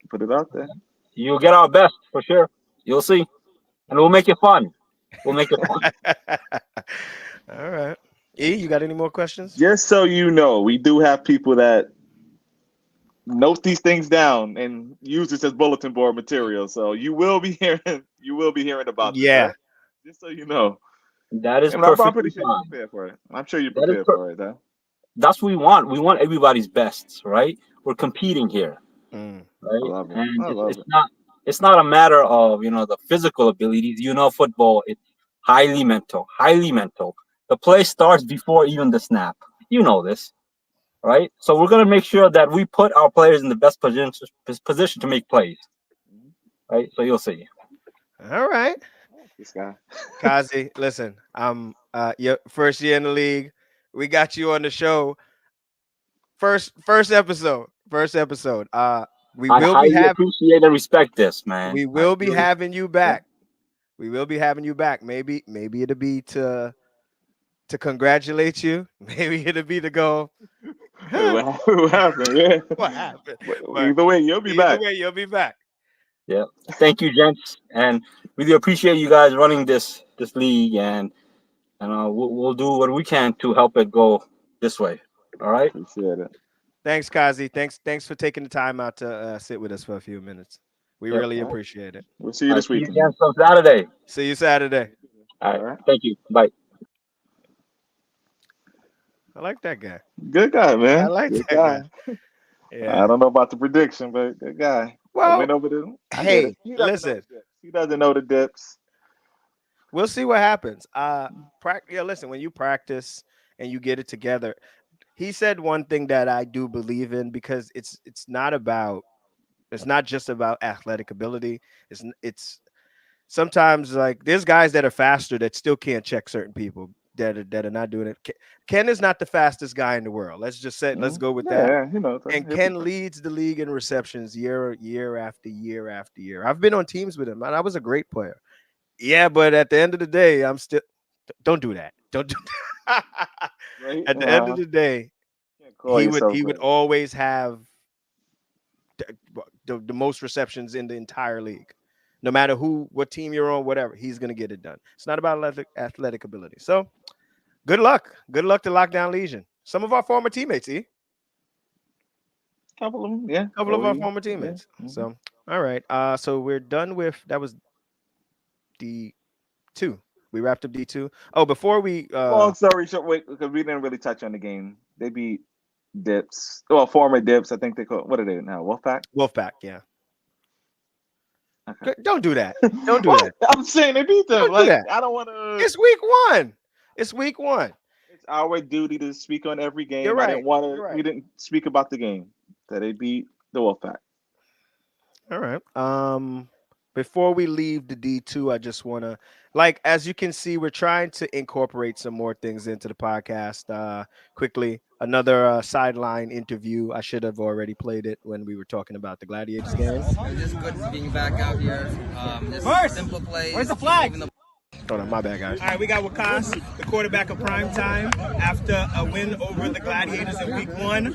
Put it out there. You'll get our best for sure. You'll see, and we'll make it fun. We'll make it fun. All right. E, you got any more questions? Just so you know, we do have people that note these things down and use this as bulletin board material. So you will be hearing about this, Yeah. right? Just so you know. That is And I'm perfectly pretty sure you're fine. prepared for it. I'm sure you're That is prepared for it, though. that's what we want. We want everybody's best, right? We're competing here, Mm. I right? love it. And I love it. it's not a matter of the physical abilities. Football, it's highly mental, highly mental. The play starts before even the snap. You know this, right? So we're gonna make sure that we put our players in the best position to make plays, right? So you'll see. All right. This guy. Kazi, listen, your first year in the league. We got you on the show. First episode. First episode. We I will be highly having appreciate and respect this, man. we I will be really, having you back. We will be having you back. Maybe it'll be to congratulate you. Maybe it'll be to go, huh, What happened? Yeah. what happened? Well, But either way, you'll be either back. way, you'll be back. yeah. Thank you, gents, and really appreciate you guys running this league, and we'll do what we can to help it go this way. All right. Appreciate it. Thanks, Kazi. Thanks for taking the time out to sit with us for a few minutes. We Yep. really All right. appreciate it. We'll see you I'll this see you weekend. again on Saturday. See you Saturday. All All right. right. Thank you. Bye. I like that guy. Good guy, man. I like Good that guy. guy. I Yeah. don't know about the prediction, but good guy. I Well, went over there. I get hey, it. He doesn't know listen. the dips. He doesn't know the dips. We'll see what happens. Listen, when you practice and you get it together, he said one thing that I do believe in because it's not just about athletic ability. It's sometimes like there's guys that are faster that still can't check certain people that are not doing it. Ken is not the fastest guy in the world. Let's just say let's go with that. Yeah, he knows. And Ken leads the league in receptions year after year after year. I've been on teams with him, and I was a great player. Yeah, but at the end of the day, I'm still. Don't do that. Don't do that. Right? At the end of the day, Can't call he yourself would that. always have the most receptions in the entire league. No matter what team you're on, whatever, he's gonna get it done. It's not about athletic ability. So, good luck. Good luck to Lockdown Legion. Some of our former teammates, Couple of them, yeah. couple of our yeah. former teammates. Mhm. So, all right. So we're done with that. Was D2. We wrapped up D2. Oh, before we Long story short, wait, because we didn't really touch on the game. They beat Dips. Well, former Dips. I think they call. What are they now? Wolfpack, yeah. Okay. Don't do that. Don't do What? that. I'm saying they beat them. Don't do Like that. I don't want to. It's week one. It's week one. It's our duty to speak on every game. You're right. I didn't want to. You're right. We didn't speak about the game that they beat the Wolfpack. All right. Before we leave the D2, I just want to, as you can see, we're trying to incorporate some more things into the podcast. Quickly, another sideline interview. I should have already played it when we were talking about the Gladiators game. It's just good being back out here. Just simple plays. Where's the flag? Hold on, my bad, guys. All right, we got Wakas, the quarterback of prime time, after a win over the Gladiators in week one.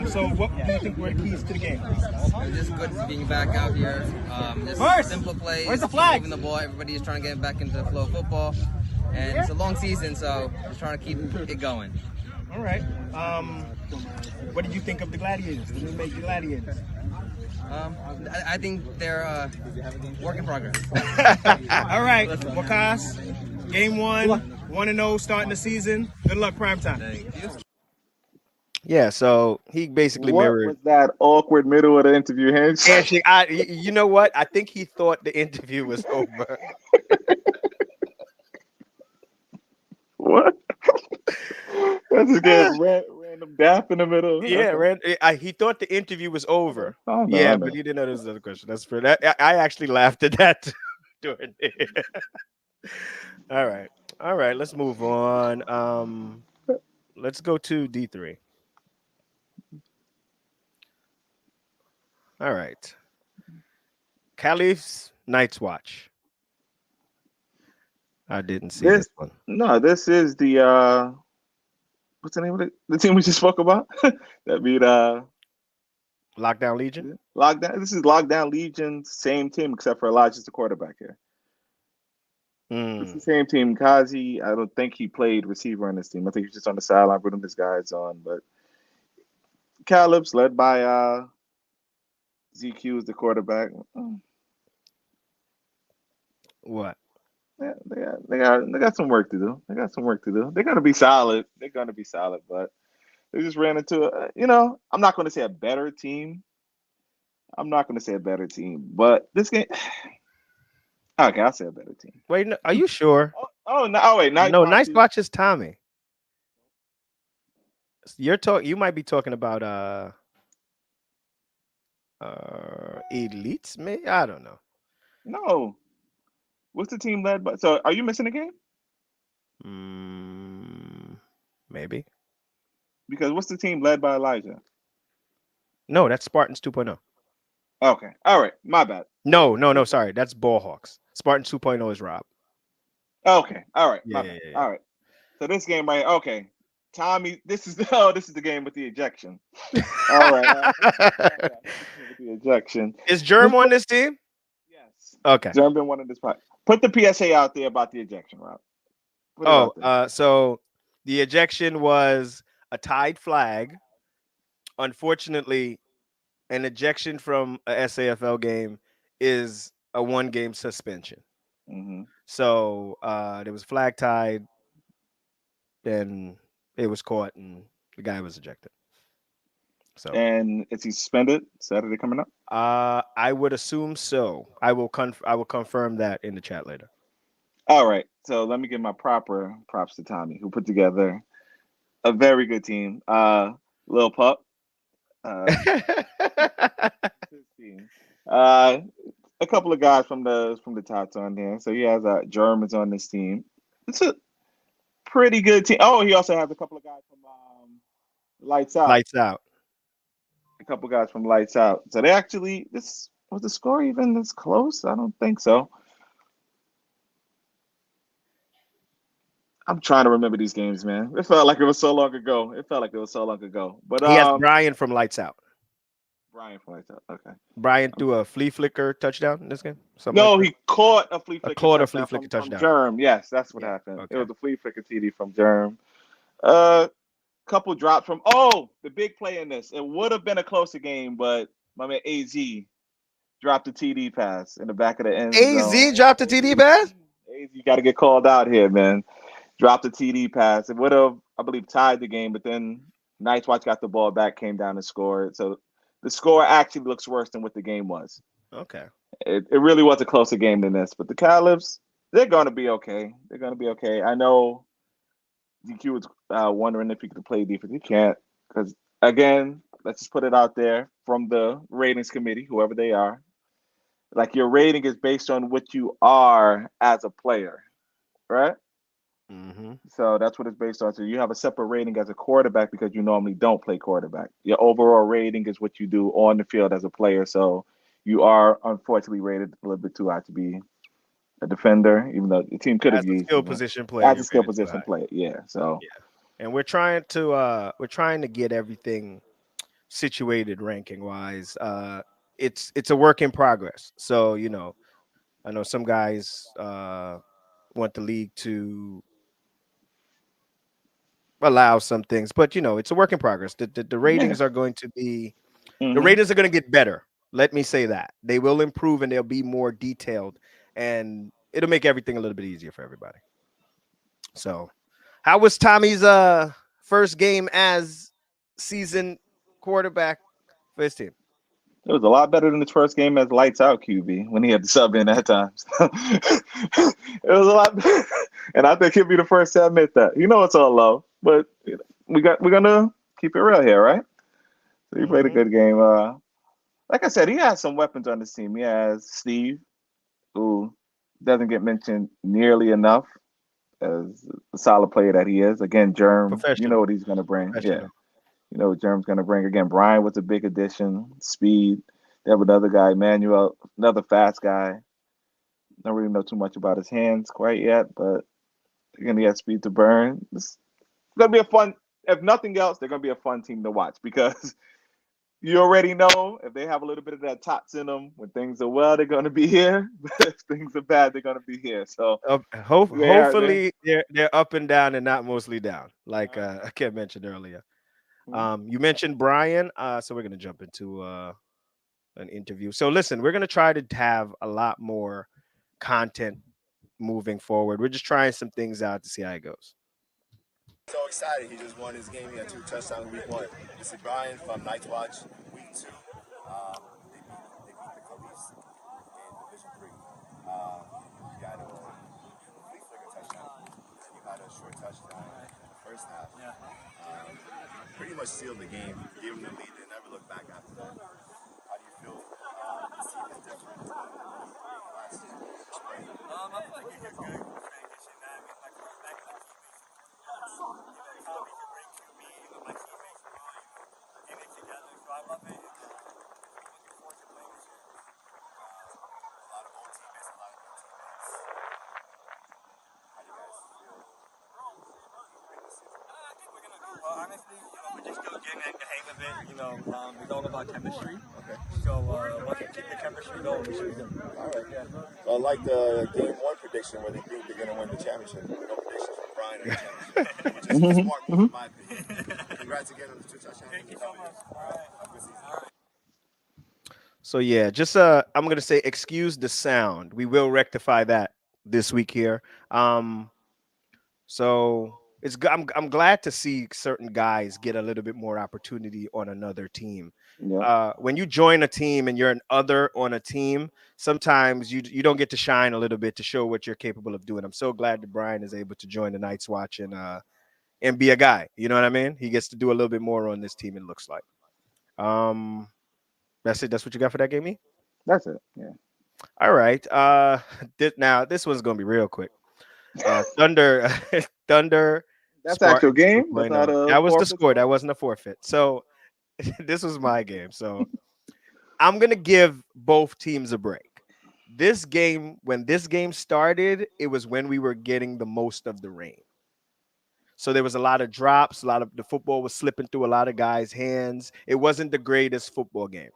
So what do you think were the keys to the game? It's just good being back out here. Just simple plays. Where's the flag? Moving the ball. Everybody's trying to get back into the flow of football. And it's a long season, so just trying to keep it going. All right. What did you think of the Gladiators, the new make Gladiators? I think they're work in progress. All right, Wakas, game 1-0, starting the season. Good luck, primetime. Yeah, so he basically What mirrored. was that awkward middle of the interview handshake? You know what? I think he thought the interview was over. What? That's just getting random dap in the middle. Yeah, he thought the interview was over. Oh, no, Yeah, I know. but he didn't know there was another question. That's for that. I actually laughed at that during it. All right. Let's move on. Let's go to D3. All right. Caliph's Night's Watch. I didn't see this one. No, this is the what's the name of the team we just spoke about? That beat Lockdown Legion. Lockdown. This is Lockdown Legion, same team except for Elijah's the quarterback here. It's the same team. Kazi, I don't think he played receiver on this team. I think he's just on the sideline putting his guys on. But Caleb's led by ZQ is the quarterback. What? Yeah, they got some work to do. They got some work to do. They're gonna be solid. They're gonna be solid, but they just ran into I'm not gonna say a better team. I'm not gonna say a better team, but this game. Okay, I'll say a better team. Wait, no, are you sure? Wait, No, Nice Watch is Tommy. You might be talking about elites, maybe. I don't know. No. What's the team led by? So, are you missing a game? Maybe. Because what's the team led by Elijah? No, that's Spartans 2.0. Okay. All right. My bad. No. Sorry, that's Ballhawks. Spartans 2.0 is Rob. Okay. All right. Yeah. All right. So this game right. Okay. Tommy, this is the game with the ejection. All right. With the ejection. Is Germ on this team? Yes. Okay. Germ been one of this part. Put the PSA out there about the ejection, Rob. So the ejection was a tied flag. Unfortunately, an ejection from a SAFL game is a 1-game suspension. Mm-hmm. So there was flag tied, then it was caught, and the guy was ejected. So, and is he suspended Saturday coming up? I would assume so. I will confirm that in the chat later. All right. So let me give my proper props to Tommy, who put together a very good team. Lil Pup. A couple of guys from the Tots on there. So he has Germans on this team. It's a pretty good team. Oh, he also has a couple of guys from Lights Out. Lights Out. A couple guys from Lights Out. So they actually, this was the score even this close? I don't think so. I'm trying to remember these games, man. It felt like it was so long ago. But he has Brian from Lights Out. Brian from Lights Out. Okay. Brian threw a flea flicker touchdown in this game. He caught a flea flicker. Touchdown. From Germ. Yes, that's what happened. Okay. It was a flea flicker TD from Germ. Couple drops from the big play in this. It would have been a closer game, but my man AZ dropped a TD pass in the back of the end zone. AZ dropped a TD pass? AZ got to get called out here, man. Dropped a TD pass. It would have, I believe, tied the game, but then Nice Watch got the ball back, came down and scored. So the score actually looks worse than what the game was. Okay. It really was a closer game than this, but the Calibs, they're going to be okay. I know DQ was wondering if he could play defense. He can't because, again, let's just put it out there from the ratings committee, whoever they are. Like, your rating is based on what you are as a player, right? Mm-hmm. So that's what it's based on. So you have a separate rating as a quarterback because you normally don't play quarterback. Your overall rating is what you do on the field as a player. So you are unfortunately rated a little bit too high to be a defender, even though the team could have used skill position player. As a skill position player, yeah. So and we're trying to get everything situated ranking wise. It's a work in progress. So I know some guys want the league to allow some things, but it's a work in progress. The ratings are going to be the ratings are going to get better. Let me say that they will improve and they'll be more detailed, and it'll make everything a little bit easier for everybody. So, how was Tommy's first game as season quarterback for his team? It was a lot better than his first game as Lights Out QB when he had to sub in that time. It was a lot better. And I think he'll be the first to admit that. It's all low, but we're gonna keep it real here, right? So he played a good game. Like I said, he has some weapons on this team. He has Steve, who doesn't get mentioned nearly enough as a solid player that he is. Again, Germ, you know what he's gonna bring. Yeah. You know what Germ's going to bring. Again, Brian was a big addition. Speed. They have another guy, Manuel, another fast guy. Don't really know too much about his hands quite yet, but again, he has speed to burn. It's going to be a fun, if nothing else, they're going to be a fun team to watch because you already know if they have a little bit of that tots in them. When things are well, they're going to be here. If things are bad, they're going to be here. So they Hopefully they're up and down and not mostly down, like Ken mentioned earlier. You mentioned Brian, so we're gonna jump into an interview. So listen, we're gonna try to have a lot more content moving forward. We're just trying some things out to see how it goes. So excited. He just won his game. He had 2 touchdowns week 1. This is Brian from Night's Watch, week 2. They beat the Cubbies in Division 3. You got a flea flicker touchdown. And you had a short touchdown in the first half. Pretty much sealed the game. Gave them the lead. They never looked back after that. How do you feel this team is different than last year? I feel like it's a good transition, man. I mean, my quarterback, my teammates, Tommy can bring to me, my teammates, we're all, in it together, so I love it, and looking forward to playing this year. A lot of old teammates, a lot of new teammates. How do you guys feel? I think we're gonna do well. Honestly, we're just still getting the hang of it. It's all about chemistry. Okay. So once we keep the chemistry going, we should be good. All right. Yeah. So I like the game 1 prediction where they think they're going to win the championship. No predictions from Brian on the championship, which is a smart move in my opinion. Congrats again on the 2 touchdowns. Thank you so much. All right. Have a good season. So yeah, just I'm gonna say excuse the sound. We will rectify that this week here. So I'm glad to see certain guys get a little bit more opportunity on another team. When you join a team and you're an other on a team, sometimes you don't get to shine a little bit to show what you're capable of doing. I'm so glad that Brian is able to join the Night's Watch and be a guy. You know what I mean? He gets to do a little bit more on this team, it looks like. That's it. That's what you got for that game, E? That's it. Yeah. All right. Now this one's gonna be real quick. Thunder. That's actual game. That's not a that was the forfeit score. That wasn't a forfeit. So this was my game. So I'm gonna give both teams a break. This game, when this game started, it was when we were getting the most of the rain. So there was a lot of drops, a lot of the football was slipping through a lot of guys' hands. It wasn't the greatest football game.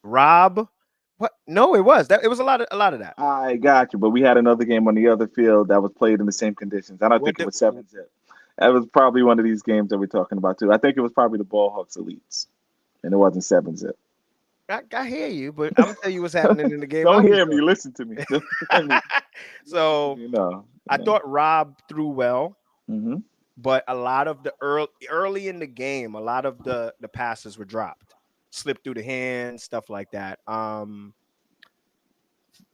Rob, what? No, it was that. It was a lot of that. I got you, but we had another game on the other field that was played in the same conditions. I don't think it was 7-zip. That was probably one of these games that we're talking about too. I think it was probably the Ballhawks Elites, and it wasn't 7-zip. I hear you, but I'm gonna tell you what's happening in the game. Don't hear me. Listen to me. So I thought Rob threw well, but a lot of the early in the game, a lot of the passes were dropped, slipped through the hands, stuff like that.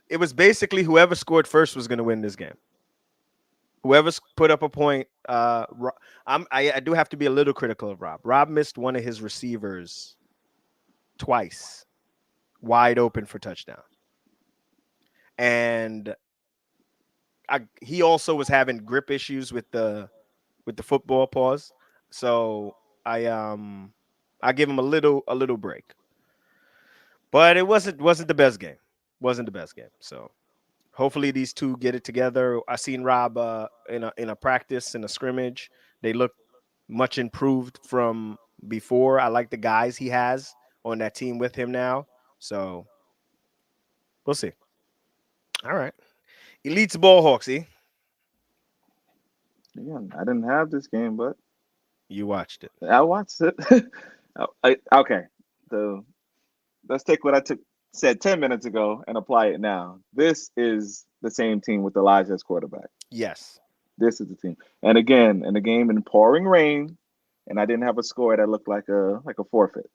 It was basically whoever scored first was going to win this game. Whoever put up a point. I do have to be a little critical of Rob. Rob missed one of his receivers twice, wide open for touchdown, and he also was having grip issues with the football pause. So I give him a little break. But it wasn't the best game. Wasn't the best game. So hopefully these two get it together. I seen Rob in a practice, in a scrimmage. They look much improved from before. I like the guys he has on that team with him now. So we'll see. All right. Elites Ballhawks, eh? Yeah, I didn't have this game, but you watched it. I watched it. Okay. So let's take what I said 10 minutes ago and apply it now. This is the same team with Elijah as quarterback. Yes. This is the team. And again, in the game in pouring rain, and I didn't have a score that looked like a forfeit.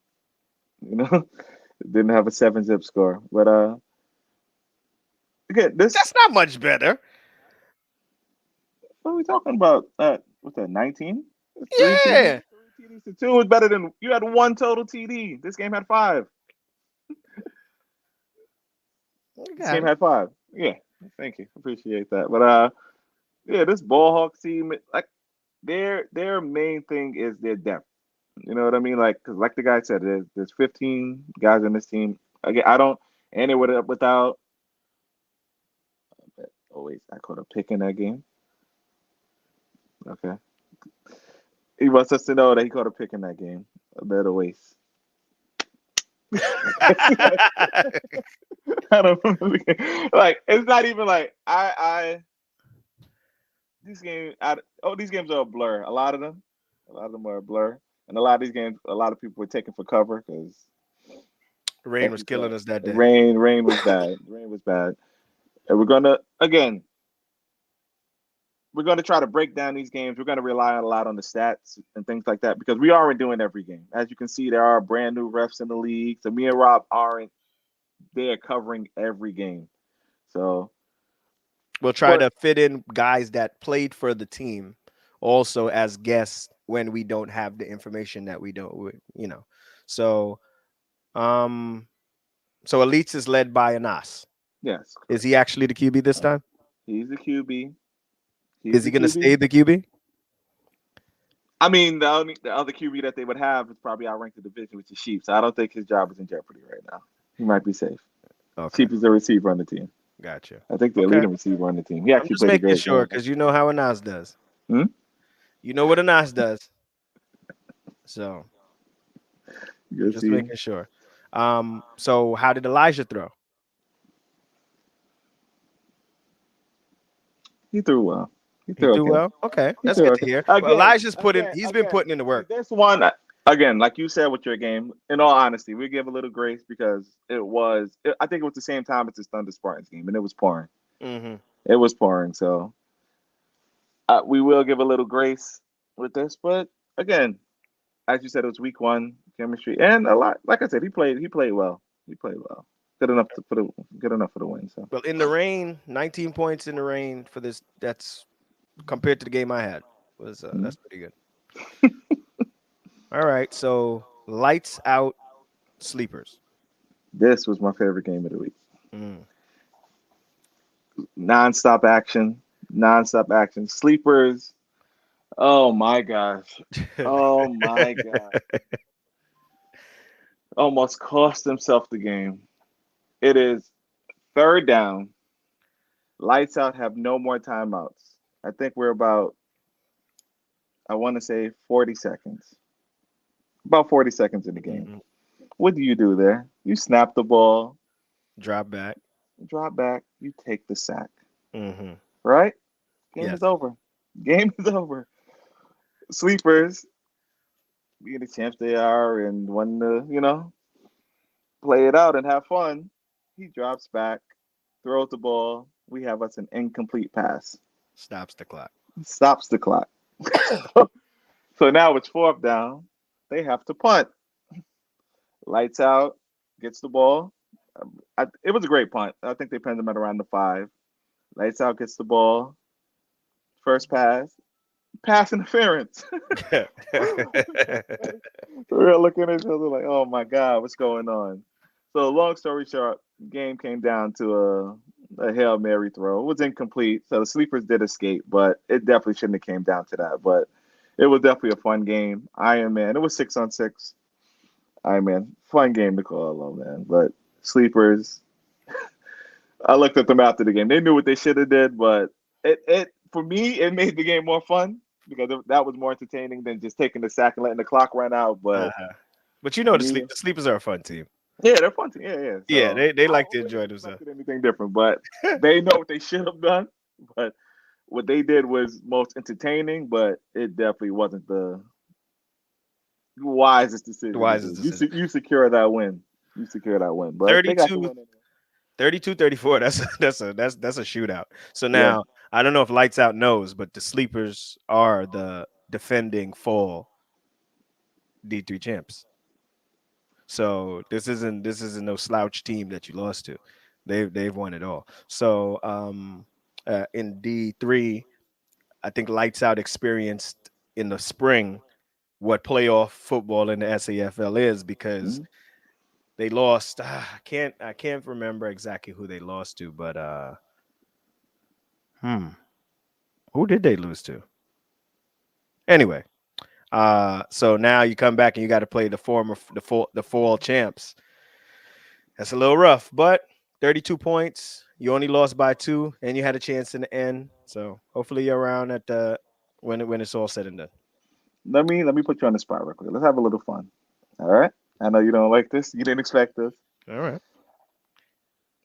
Didn't have a 7-zip score. But again, that's not much better. What are we talking about? What's that, 19? Yeah. 3 TDs to 2 is better than you had 1 total TD. This game had 5. This game had 5. Yeah. Thank you. Appreciate that. But yeah, this Ballhawks team, like their main thing is their depth. You know what I mean? Like, because like the guy said, there's 15 guys in this team. Again, I don't, and it without. Always, I caught a pick in that game. Okay. He wants us to know that he caught a pick in that game. A better waste. I don't know. Like it's not even like I these games. These games are a blur. A lot of them are a blur, and a lot of these games, a lot of people were taking for cover because, Rain like was you killing said, us that day. rain was bad. Rain was bad, and we're gonna try to break down these games. We're gonna rely a lot on the stats and things like that because we aren't doing every game. As you can see, there are brand new refs in the league, so me and Rob aren't there covering every game. So, We'll try but to fit in guys that played for the team also as guests when we don't have the information that we don't, So, um, so Elites is led by Anas. yes, Is he actually the QB this time? he's the QB. He's Is he the going to stay QB. the QB? I mean, the other QB that they would have is probably outranked the division, which is Sheep. So I don't think his job is in jeopardy right now. He might be safe. Okay, Sheep is the receiver on the team. gotcha. I think the Okay, leading receiver on the team. He I'm actually just played a making great sure game. because you know how Anas does. Hmm? You know what Anas does, so I'm You'll just see. making sure. So how did Elijah throw? He threw well. He He threw threw okay. well. Okay, He that's threw good to okay. hear. Well, Again, Elijah's putting. He's been putting in the see work. this one again, like you said with your game. In all honesty, we give a little grace because it was. I think it was the same time as this Thunder Spartans game, and it was pouring. Hmm. It was pouring, so we will give a little grace with this. But again, as you said, it was week one chemistry, and a lot. Like I said, he played. He played well. He played well. Good enough good enough for the win. So Well, in the rain, 19 points in the rain for this. That's compared to the game I had was mhm. that's pretty good. All right, so lights out sleepers. This was my favorite game of the week. Mm. Non-stop action. Non-stop action. Sleepers. Oh my gosh. Oh my god. Almost cost himself the game. It is third down. Lights out have no more timeouts. I think we're about, I want to say 40 seconds. About 40 seconds in the game. Mhm. What do you do there? You snap the ball, Drop back. drop back, you take the sack. Hmm. Right? Game Yes. is over. Game is over. Sleepers, being the champs they are and wanting to, play it out and have fun. He drops back, throws the ball. We have us an incomplete pass. Stops the clock. Stops the clock. So now it's fourth down. They have to punt. Lights out, gets the ball. It was a great punt. I think they pinned him at around the 5. Lights out, gets the ball. First pass interference. We're looking at each other like, oh my God, what's going on? So long story short, game came down to a Hail Mary throw. It was incomplete, so the sleepers did escape, but it definitely shouldn't have came down to that. But it was definitely a fun game. Iron Man. It was 6-on-6. Iron Man. Fun game to call, though, man. But sleepers, I looked at them after the game. They knew what they should have did, but it for me it made the game more fun because that was more entertaining than just taking the sack and letting the clock run out. But Uh-huh. But you know for the me, the sleepers are a fun team. yeah, they're fun. Yeah, yeah. Yeah, So they I like to wouldn't enjoy have themselves. expected anything different, but they know what they should have done. But what they did was most entertaining, but it definitely wasn't the wisest The decision to wisest do. decision. You secure that win. You secure that win. But they got the 32, win anyway. 32-34. That's a shootout. So Yeah. now I don't know if lights out knows, but the sleepers are the defending fall D3 champs. So this isn't no slouch team that you lost to. They've won it all. So in D3, I think lights out experienced in the spring what playoff football in the SAFL is because Mhm. they lost. I can't remember exactly who they lost to, but hmm, who did they lose to? Anyway, so now you come back and you got to play the fall champs. That's a little rough, but 32 points. You only lost by 2, and you had a chance in the end. So hopefully you're around at the when it's all said and done. Let me put you on the spot real quick. Let's have a little fun. All right. I know you don't like this. You didn't expect this. All right.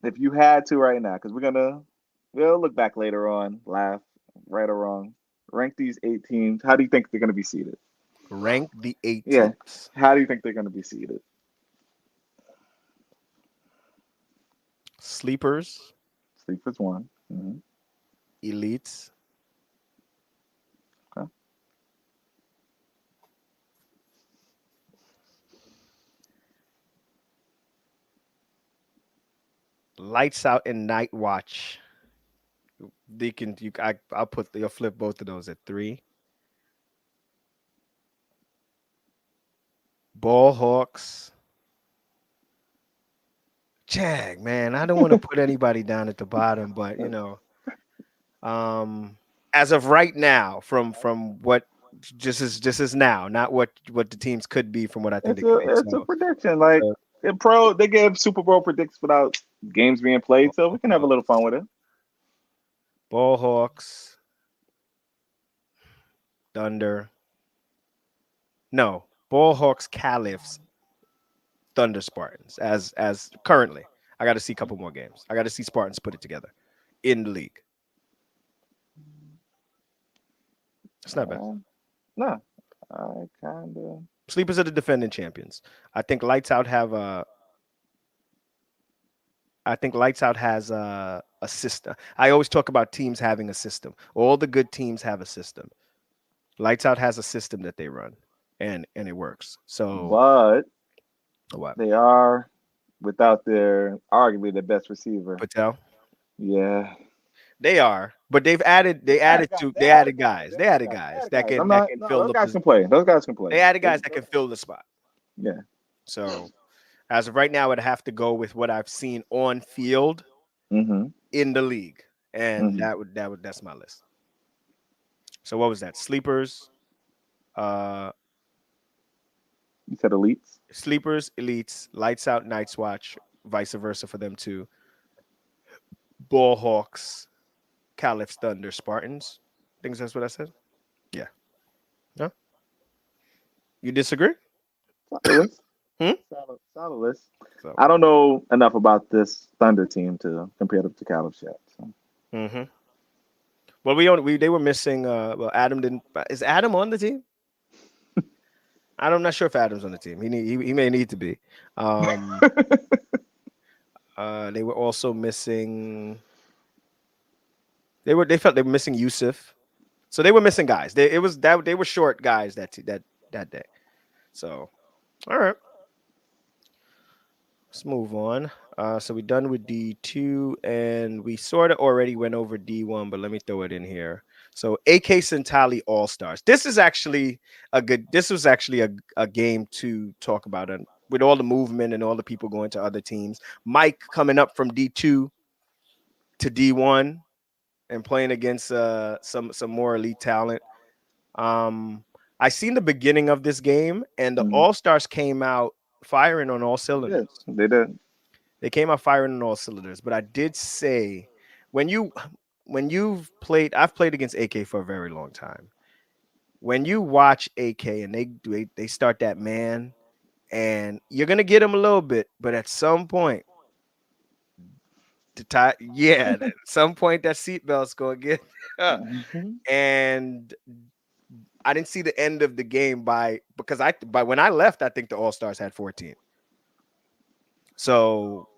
If you had to right now, because we'll look back later on, laugh, right or wrong. Rank these 8 teams. How do you think they're gonna be seated? Rank the eight Yeah. teams. How do you think they're gonna be seated? Sleepers, Sleepers one. elites, Okay. lights out, and night watch. I'll flip both of those at 3. Ball Hawks. Jag, man, I don't want to put anybody down at the bottom, but as of right now, from what just is now, not what the teams could be from what I think they could be. It's a prediction. Like So they give Super Bowl predicts without games being played, so we can have a little fun with it. Ball Hawks, Thunder. No, Ball Hawks, Caliphs, Thunder, Spartans. As currently, I got to see a couple more games. I got to see Spartans put it together in the league. It's not bad. No, I kind of. Sleepers are the defending champions. I think Lights Out have a. I think Lights Out has a system. I always talk about teams having a system. All the good teams have a system. Lights Out has a system that they run, and it works. So, But what? they are without their arguably the best receiver. Patel. Yeah, They are, but they added guys. They added guys that can fill those guys can play. Those guys can play. They added guys that can fill the spot. Yeah. So, as of right now, I'd have to go with what I've seen on field in the league, and that's my list. So, what was that? Sleepers. You said elites. Sleepers, elites, lights out, nights watch, vice versa for them too. Ball Hawks, Caliphs, Thunder, Spartans. I think that's what I said. Yeah. No. You disagree? Solid list. So. I don't know enough about this Thunder team to compare them to Caliphs yet. So. Well, they were missing. Well, Adam didn't. Is Adam on the team? I'm not sure if Adam's on the team. He may need to be. They were also missing. They felt they were missing Yusuf, so they were missing guys. They were short guys that day. So, all right, let's move on. So we're done with D2, and we sort of already went over D1, but let me throw it in here. So AK Centali All Stars. This was actually a game to talk about, and with all the movement and all the people going to other teams. Mike coming up from D2 to D1 and playing against some more elite talent. I seen the beginning of this game, and the All Stars came out firing on all cylinders. Yeah, they did. They came out firing on all cylinders. But I did say, when you've played, I've played against AK for a very long time. When you watch AK and they start that man, and you're gonna get them a little bit, but at some point, at some point that seatbelt's gonna get. And I didn't see the end of the game because when I left, I think the All Stars had 14. So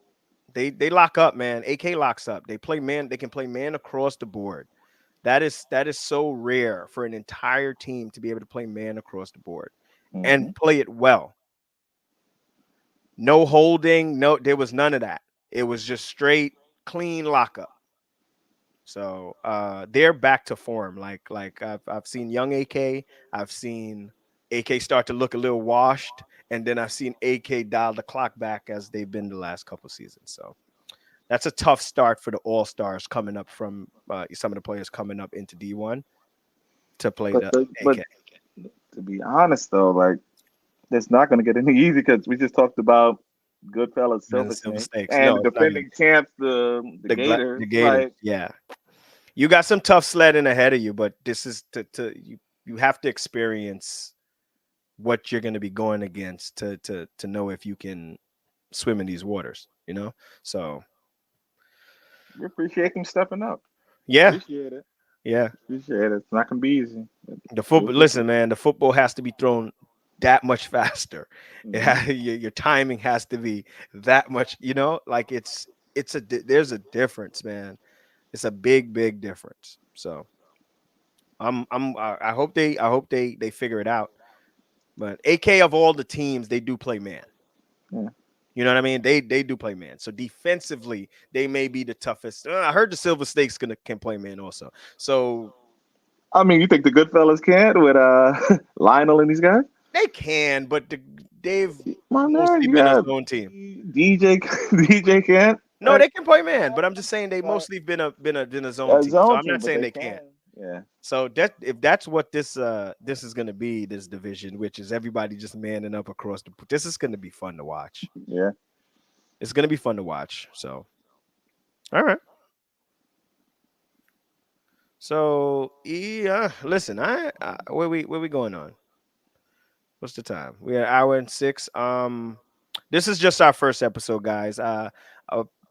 they lock up, man. AK locks up. They play man. They can play man across the board. That is so rare for an entire team to be able to play man across the board and play it well. No holding. No, there was none of that. It was just straight, clean lockup. So they're back to form. Like I've seen young AK. I've seen AK start to look a little washed, and then I've seen AK dial the clock back as they've been the last couple seasons. So that's a tough start for the All Stars coming up from some of the players coming up into D1 to play AK. But to be honest, though, like it's not going to get any easy because we just talked about Goodfellas, Silver Snakes, and the defending champs, the Gators. The Gators, yeah. You got some tough sledding ahead of you, but this is you have to experience what you're going to be going against to know if you can swim in these waters, So We appreciate them stepping up. yeah, Appreciate it. yeah. Appreciate it. It's not gonna be easy. But The we'll football. get Listen, through man, the football has to be thrown that much faster. it. Hmm. Your timing has to be that much. Like there's a difference, man. It's a big difference. So I hope they figure it out. But AK of all the teams, they do play man. Yeah. You know what I mean? They do play man. So defensively, they may be the toughest. I heard the Silver Snakes can play man also. So I mean, you think the Goodfellas can with Lionel and these guys? they can, but they've My man, mostly you been a got zone team. DJ DJ can No, they can play man, but I'm just saying they mostly been a zone a team. So zone I'm team, not but saying they they can. can't. Yeah. So that if that's what this is gonna be, this division, which is everybody just manning up across this is gonna be fun to watch. Yeah. It's gonna be fun to watch. So all right. So yeah, listen, where we going on? What's the time? We're 1 hour and 6. This is just our first episode, guys. Uh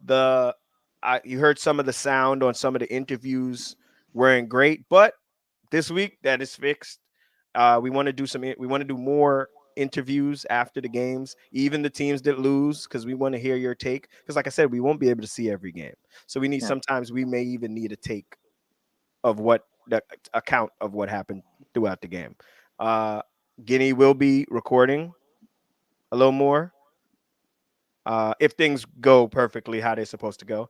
the you heard some of the sound on some of the interviews weren't great, but this week that is fixed. We want to do we want to do more interviews after the games, even the teams that lose, because we want to hear your take. Because like I said, we won't be able to see every game. So we need Yeah. sometimes we may even need a take of what the account of what happened throughout the game. Uh Guinea will be recording a little more. If things go perfectly how they're supposed to go,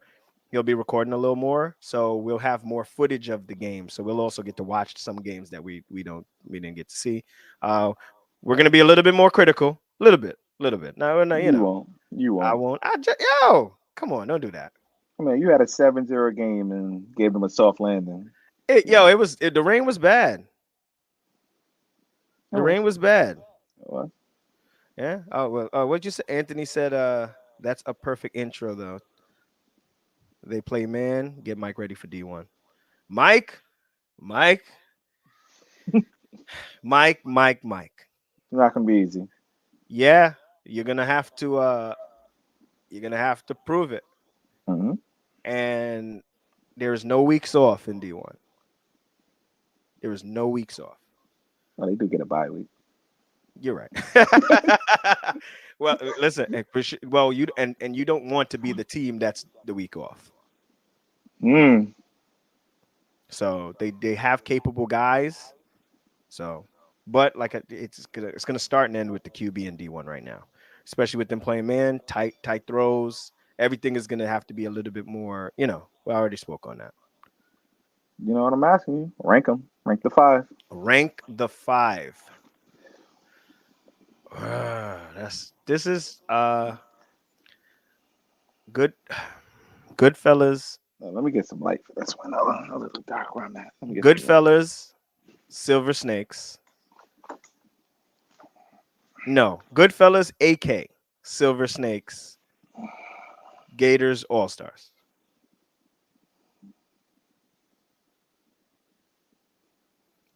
he'll be recording a little more, so we'll have more footage of the game. So we'll also get to watch some games that we didn't get to see. Uh, we're gonna be a little bit more critical, a little bit. No, You won't. You I won't. won't. Yo, come on, don't do that. I mean, you had a 7-0 game and gave them a soft landing. The rain was bad. The rain was bad. What? Yeah. Oh well. What'd you say? Anthony said. That's a perfect intro though. They play man. Get Mike ready for D1. Mike, Mike, Mike. It's not gonna be easy. Yeah, you're gonna have to. You're gonna have to prove it. Hmm. And there's no weeks off in D1. There is no weeks off. Well, they do get a bye week. You're right. Well, listen. Well, you and you don't want to be the team that's the week off. Mm. So they have capable guys. So, but like it's gonna start and end with the QB and D1 right now, especially with them playing man, tight throws. Everything is gonna have to be a little bit more. We already spoke on that. You know what I'm asking you? Rank them. Rank the 5. Rank the 5. This is good. Good fellas. Let me get some light for this one. A little dark where I'm at. Let me get Good some light. fellas. Silver Snakes. No, Goodfellas, AK, Silver Snakes, Gators, All Stars.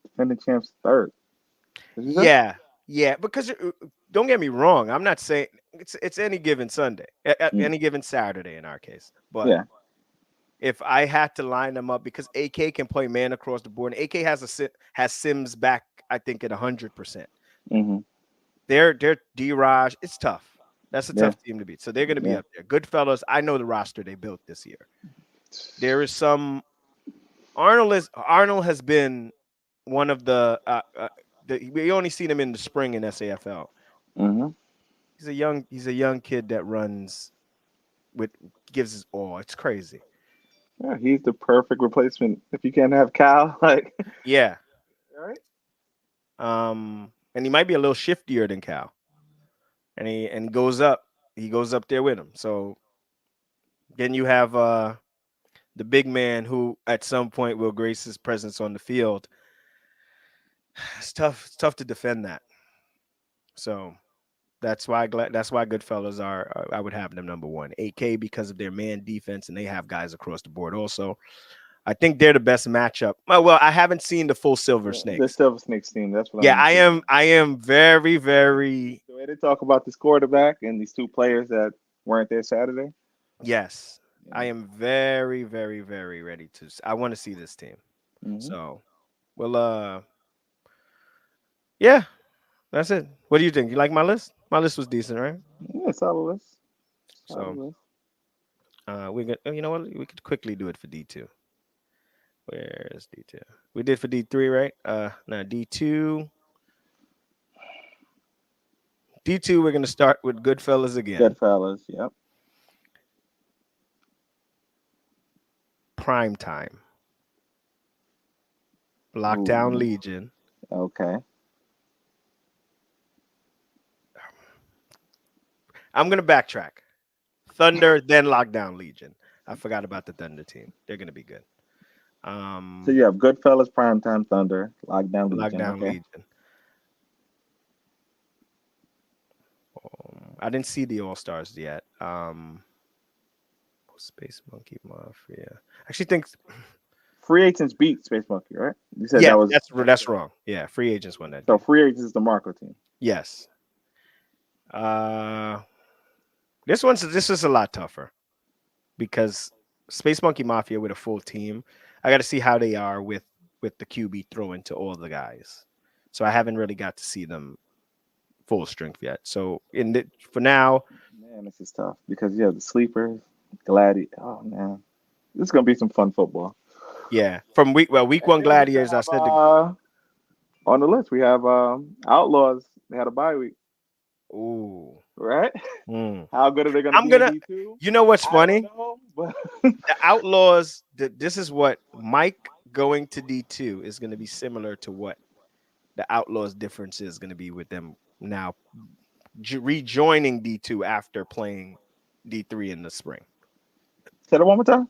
Defending champs 3rd. Yeah, because don't get me wrong, I'm not saying it's any given Sunday, any given Saturday in our case. But Yeah. if I had to line them up, because AK can play man across the board, and AK has Sims back, I think at 100%. Mm-hmm. They're D-Raj. It's tough. That's a Yeah. tough team to beat. So they're going to be Yeah. up there. Goodfellas. I know the roster they built this year. There is some. Arnold has been one of the. We only seen him in the spring in SAFL. Mm-hmm. He's a young kid that runs gives his all. It's crazy. Yeah, he's the perfect replacement if you can't have Cal. Like, Yeah. all right. And he might be a little shiftier than Cal. And he goes up. He goes up there with him. So then you have the big man who at some point will grace his presence on the field. It's tough. It's tough to defend that. So that's why Goodfellas I would have them number 1. AK because of their man defense, and they have guys across the board also. I think they're the best matchup. Well, I haven't seen the full Silver The Snakes. Silver Snakes team. That's what Yeah, I'm interested in. I am very, very The way they talk about this quarterback and these two players that weren't there Saturday. yes. I Yeah. am very, very, very ready to. I want to see this team. Mm-hmm. So, well, yeah, that's it. What do you think? You like my list? My list was decent, right? Yeah, solid list. Solid So, list. we got. You know what? We could quickly do it for D2. Where's D2? We did for D3, right? Now D2. D2. We're gonna start with Goodfellas again. Goodfellas. Yep. Prime time. Lockdown Ooh. Legion. Okay. I'm gonna backtrack. Thunder, then Lockdown Legion. I forgot about the Thunder team. They're gonna be good. So you have Goodfellas, Primetime Thunder, Lockdown Legion. Lockdown Okay. Legion. I didn't see the All Stars yet. Space Monkey Mafia. I actually think Free Agents beat Space Monkey, right? You said yeah, that was that's wrong. Yeah, Free Agents won that. so. Game. Free Agents is the Marco team. Yes. This is a lot tougher because Space Monkey Mafia with a full team. I got to see how they are with the QB throwing to all the guys. So I haven't really got to see them full strength yet. So for now, Man, this is tough because you have the sleepers, Gladi. Oh man, this is gonna be some fun football. yeah. From week one And then we Gladiators, I have, said on the list we have Outlaws. They had a bye week, ooh. right? Mm. How good are they gonna I'm be in gonna. D2? You know what's I funny? don't know, but The Outlaws. This is what Mike going to D2 is going to be similar to what the Outlaws difference is going to be with them now rejoining D2 after playing D3 in the spring. say that one more time.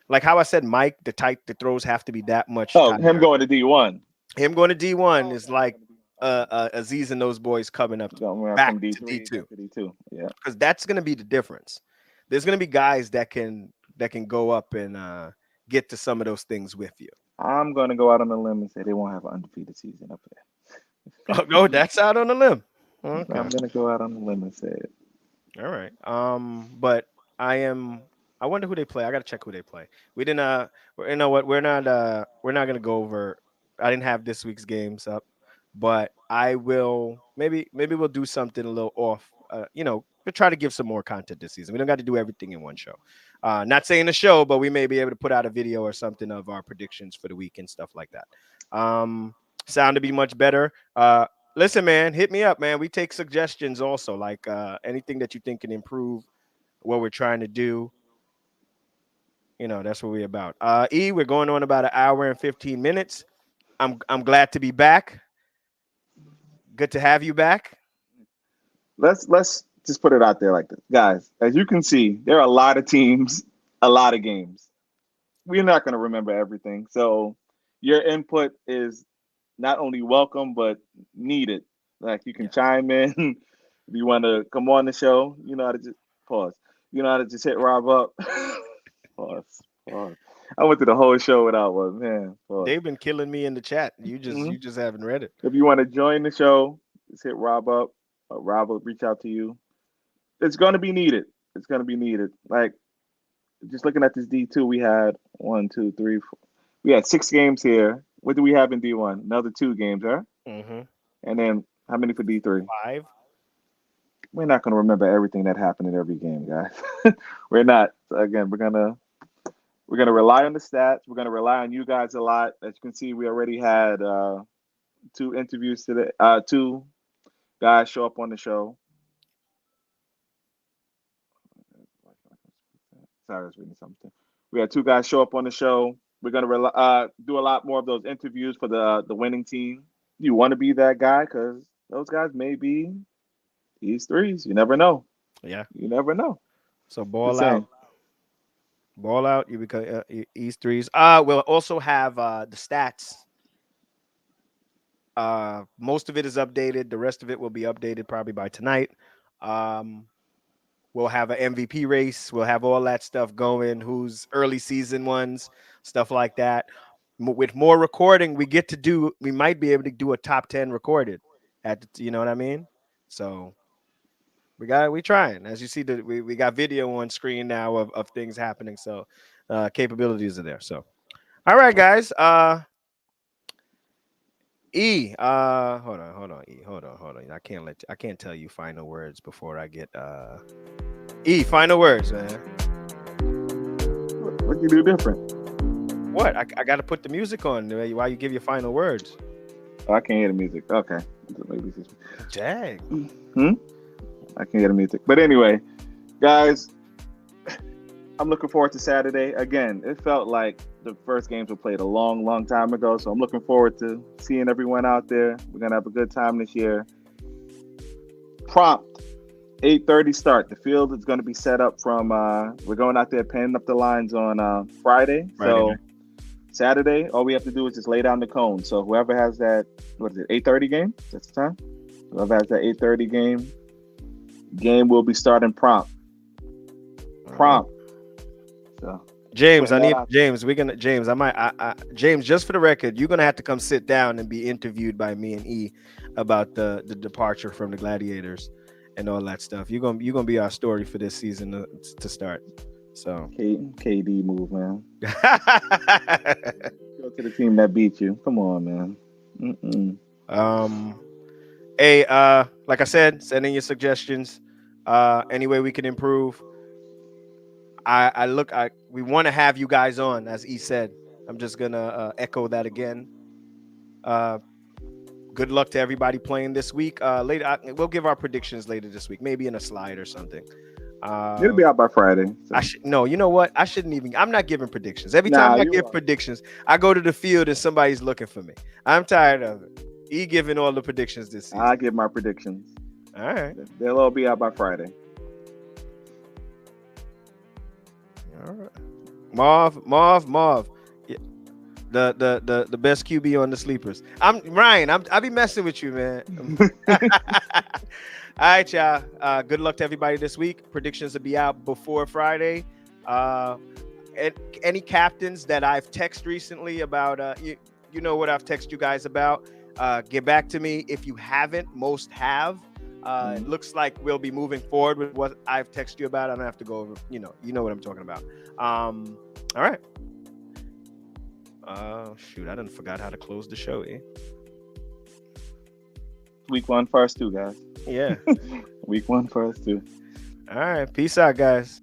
Like how I said, Mike, the throws have to be that much Oh, him tighter. going to D1. Him going to D1 Oh, is okay, like gonna be- Aziz and those boys coming up Going back from to D3 D2 to D2. Yeah. because that's going to be the difference. There's going to be guys that can go up and get to some of those things with you. I'm gonna go out on a limb and say they won't have an undefeated season up there. Oh, that's out on the limb. Okay. I'm gonna go out on a limb and say it. All right. But I wonder who they play. I gotta check who they play. We didn't you know what, we're not gonna go over. I didn't have this week's games up, but I will maybe we'll do something a little off. We'll try to give some more content this season. We don't got to do everything in one show. Not saying a show, but we may be able to put out a video or something of our predictions for the week and stuff like that. Sound to be much better. Listen, man, hit me up, man. We take suggestions also, like anything that you think can improve what we're trying to do. That's what we're about. We're going on about an hour and 15 minutes. I'm glad to be back. Good to have you back. Let's just put it out there like this, guys. As you can see, there are a lot of teams, a lot of games. We're not gonna remember everything, so your input is not only welcome but needed. Like you can chime in if you want to come on the show. You know how to just pause. You know how to just hit Rob up. Pause. Pause. I went through the whole show without one. Man, pause. They've been killing me in the chat. You Mhm. just haven't read it. If you want to join the show, just hit Rob up. Rob will reach out to you. It's going to be needed. It's going to be needed. Like just looking at this D2, we had 1, 2, 3, 4. We had 6 games here. What do we have in D1? Another 2 games, right? Mm-hmm. And then how many for D3? 5. We're not going to remember everything that happened in every game, guys. We're not. So again, we're gonna rely on the stats. We're gonna rely on you guys a lot. As you can see, we already had 2 interviews today. 2 guys show up on the show. Sorry, I was reading something. We had 2 guys show up on the show. We're gonna do a lot more of those interviews for the winning team. You want to be that guy because those guys may be these threes. You never know. Yeah. You never know. So Just ball saying. out. Ball out. You become East threes. We'll also have the stats. Most of it is updated. The rest of it will be updated probably by tonight. We'll have an MVP race. We'll have all that stuff going. Who's early season ones, stuff like that. With more recording, we might be able to do a top 10 recorded you know what I mean? So we trying. As you see, we got video on screen now of things happening. So capabilities are there. So all right, guys. Hold on, E. Hold on. I can't tell you final words before I get E, final words, man. What you do different? What? I got to put the music on while you give your final words. Oh, I can't hear the music. Okay. Maybe it's just... Dang. I can't hear the music. But anyway, guys, I'm looking forward to Saturday. Again, it felt like the first games were played a long, long time ago. So I'm looking forward to seeing everyone out there. We're going to have a good time this year. Prompt 8:30 start. The field is going to be set up from, we're going out there penning up the lines on Friday. So Saturday, all we have to do is just lay down the cone. So whoever has that, 8:30 game? That's the time? Whoever has that 8:30 game will be starting prompt. So James, James, just for the record, you're gonna have to come sit down and be interviewed by me and E about the departure from the Gladiators and all that stuff. You're gonna be our story for this season to start. So KD move, man. Go to the team that beat you. Come on, man. Hey, like I said, send in your suggestions. Any way we can improve. We want to have you guys on, as E said. I'm just gonna echo that again. Good luck to everybody playing this week. Later, we'll give our predictions later this week, maybe in a slide or something. It'll be out by Friday. So. You know what? I'm not giving predictions. Every time I give predictions, I go to the field and somebody's looking for me. I'm tired of it. E giving all the predictions this season. I give my predictions. All right. They'll all be out by Friday. All right. Marv. Yeah. The best QB on the sleepers. I'm Ryan. I'll be messing with you, man. All right, y'all. Good luck to everybody this week. Predictions will be out before Friday. Any captains that I've texted recently about, you know what I've texted you guys about. Get back to me if you haven't. Most have. It looks like we'll be moving forward with what I've texted you about. I don't have to go over. You know what I'm talking about. All right. Shoot, I done forgot how to close the show. Week 1 for us too, guys. Yeah. Week 1 for us too. All right. Peace out, guys.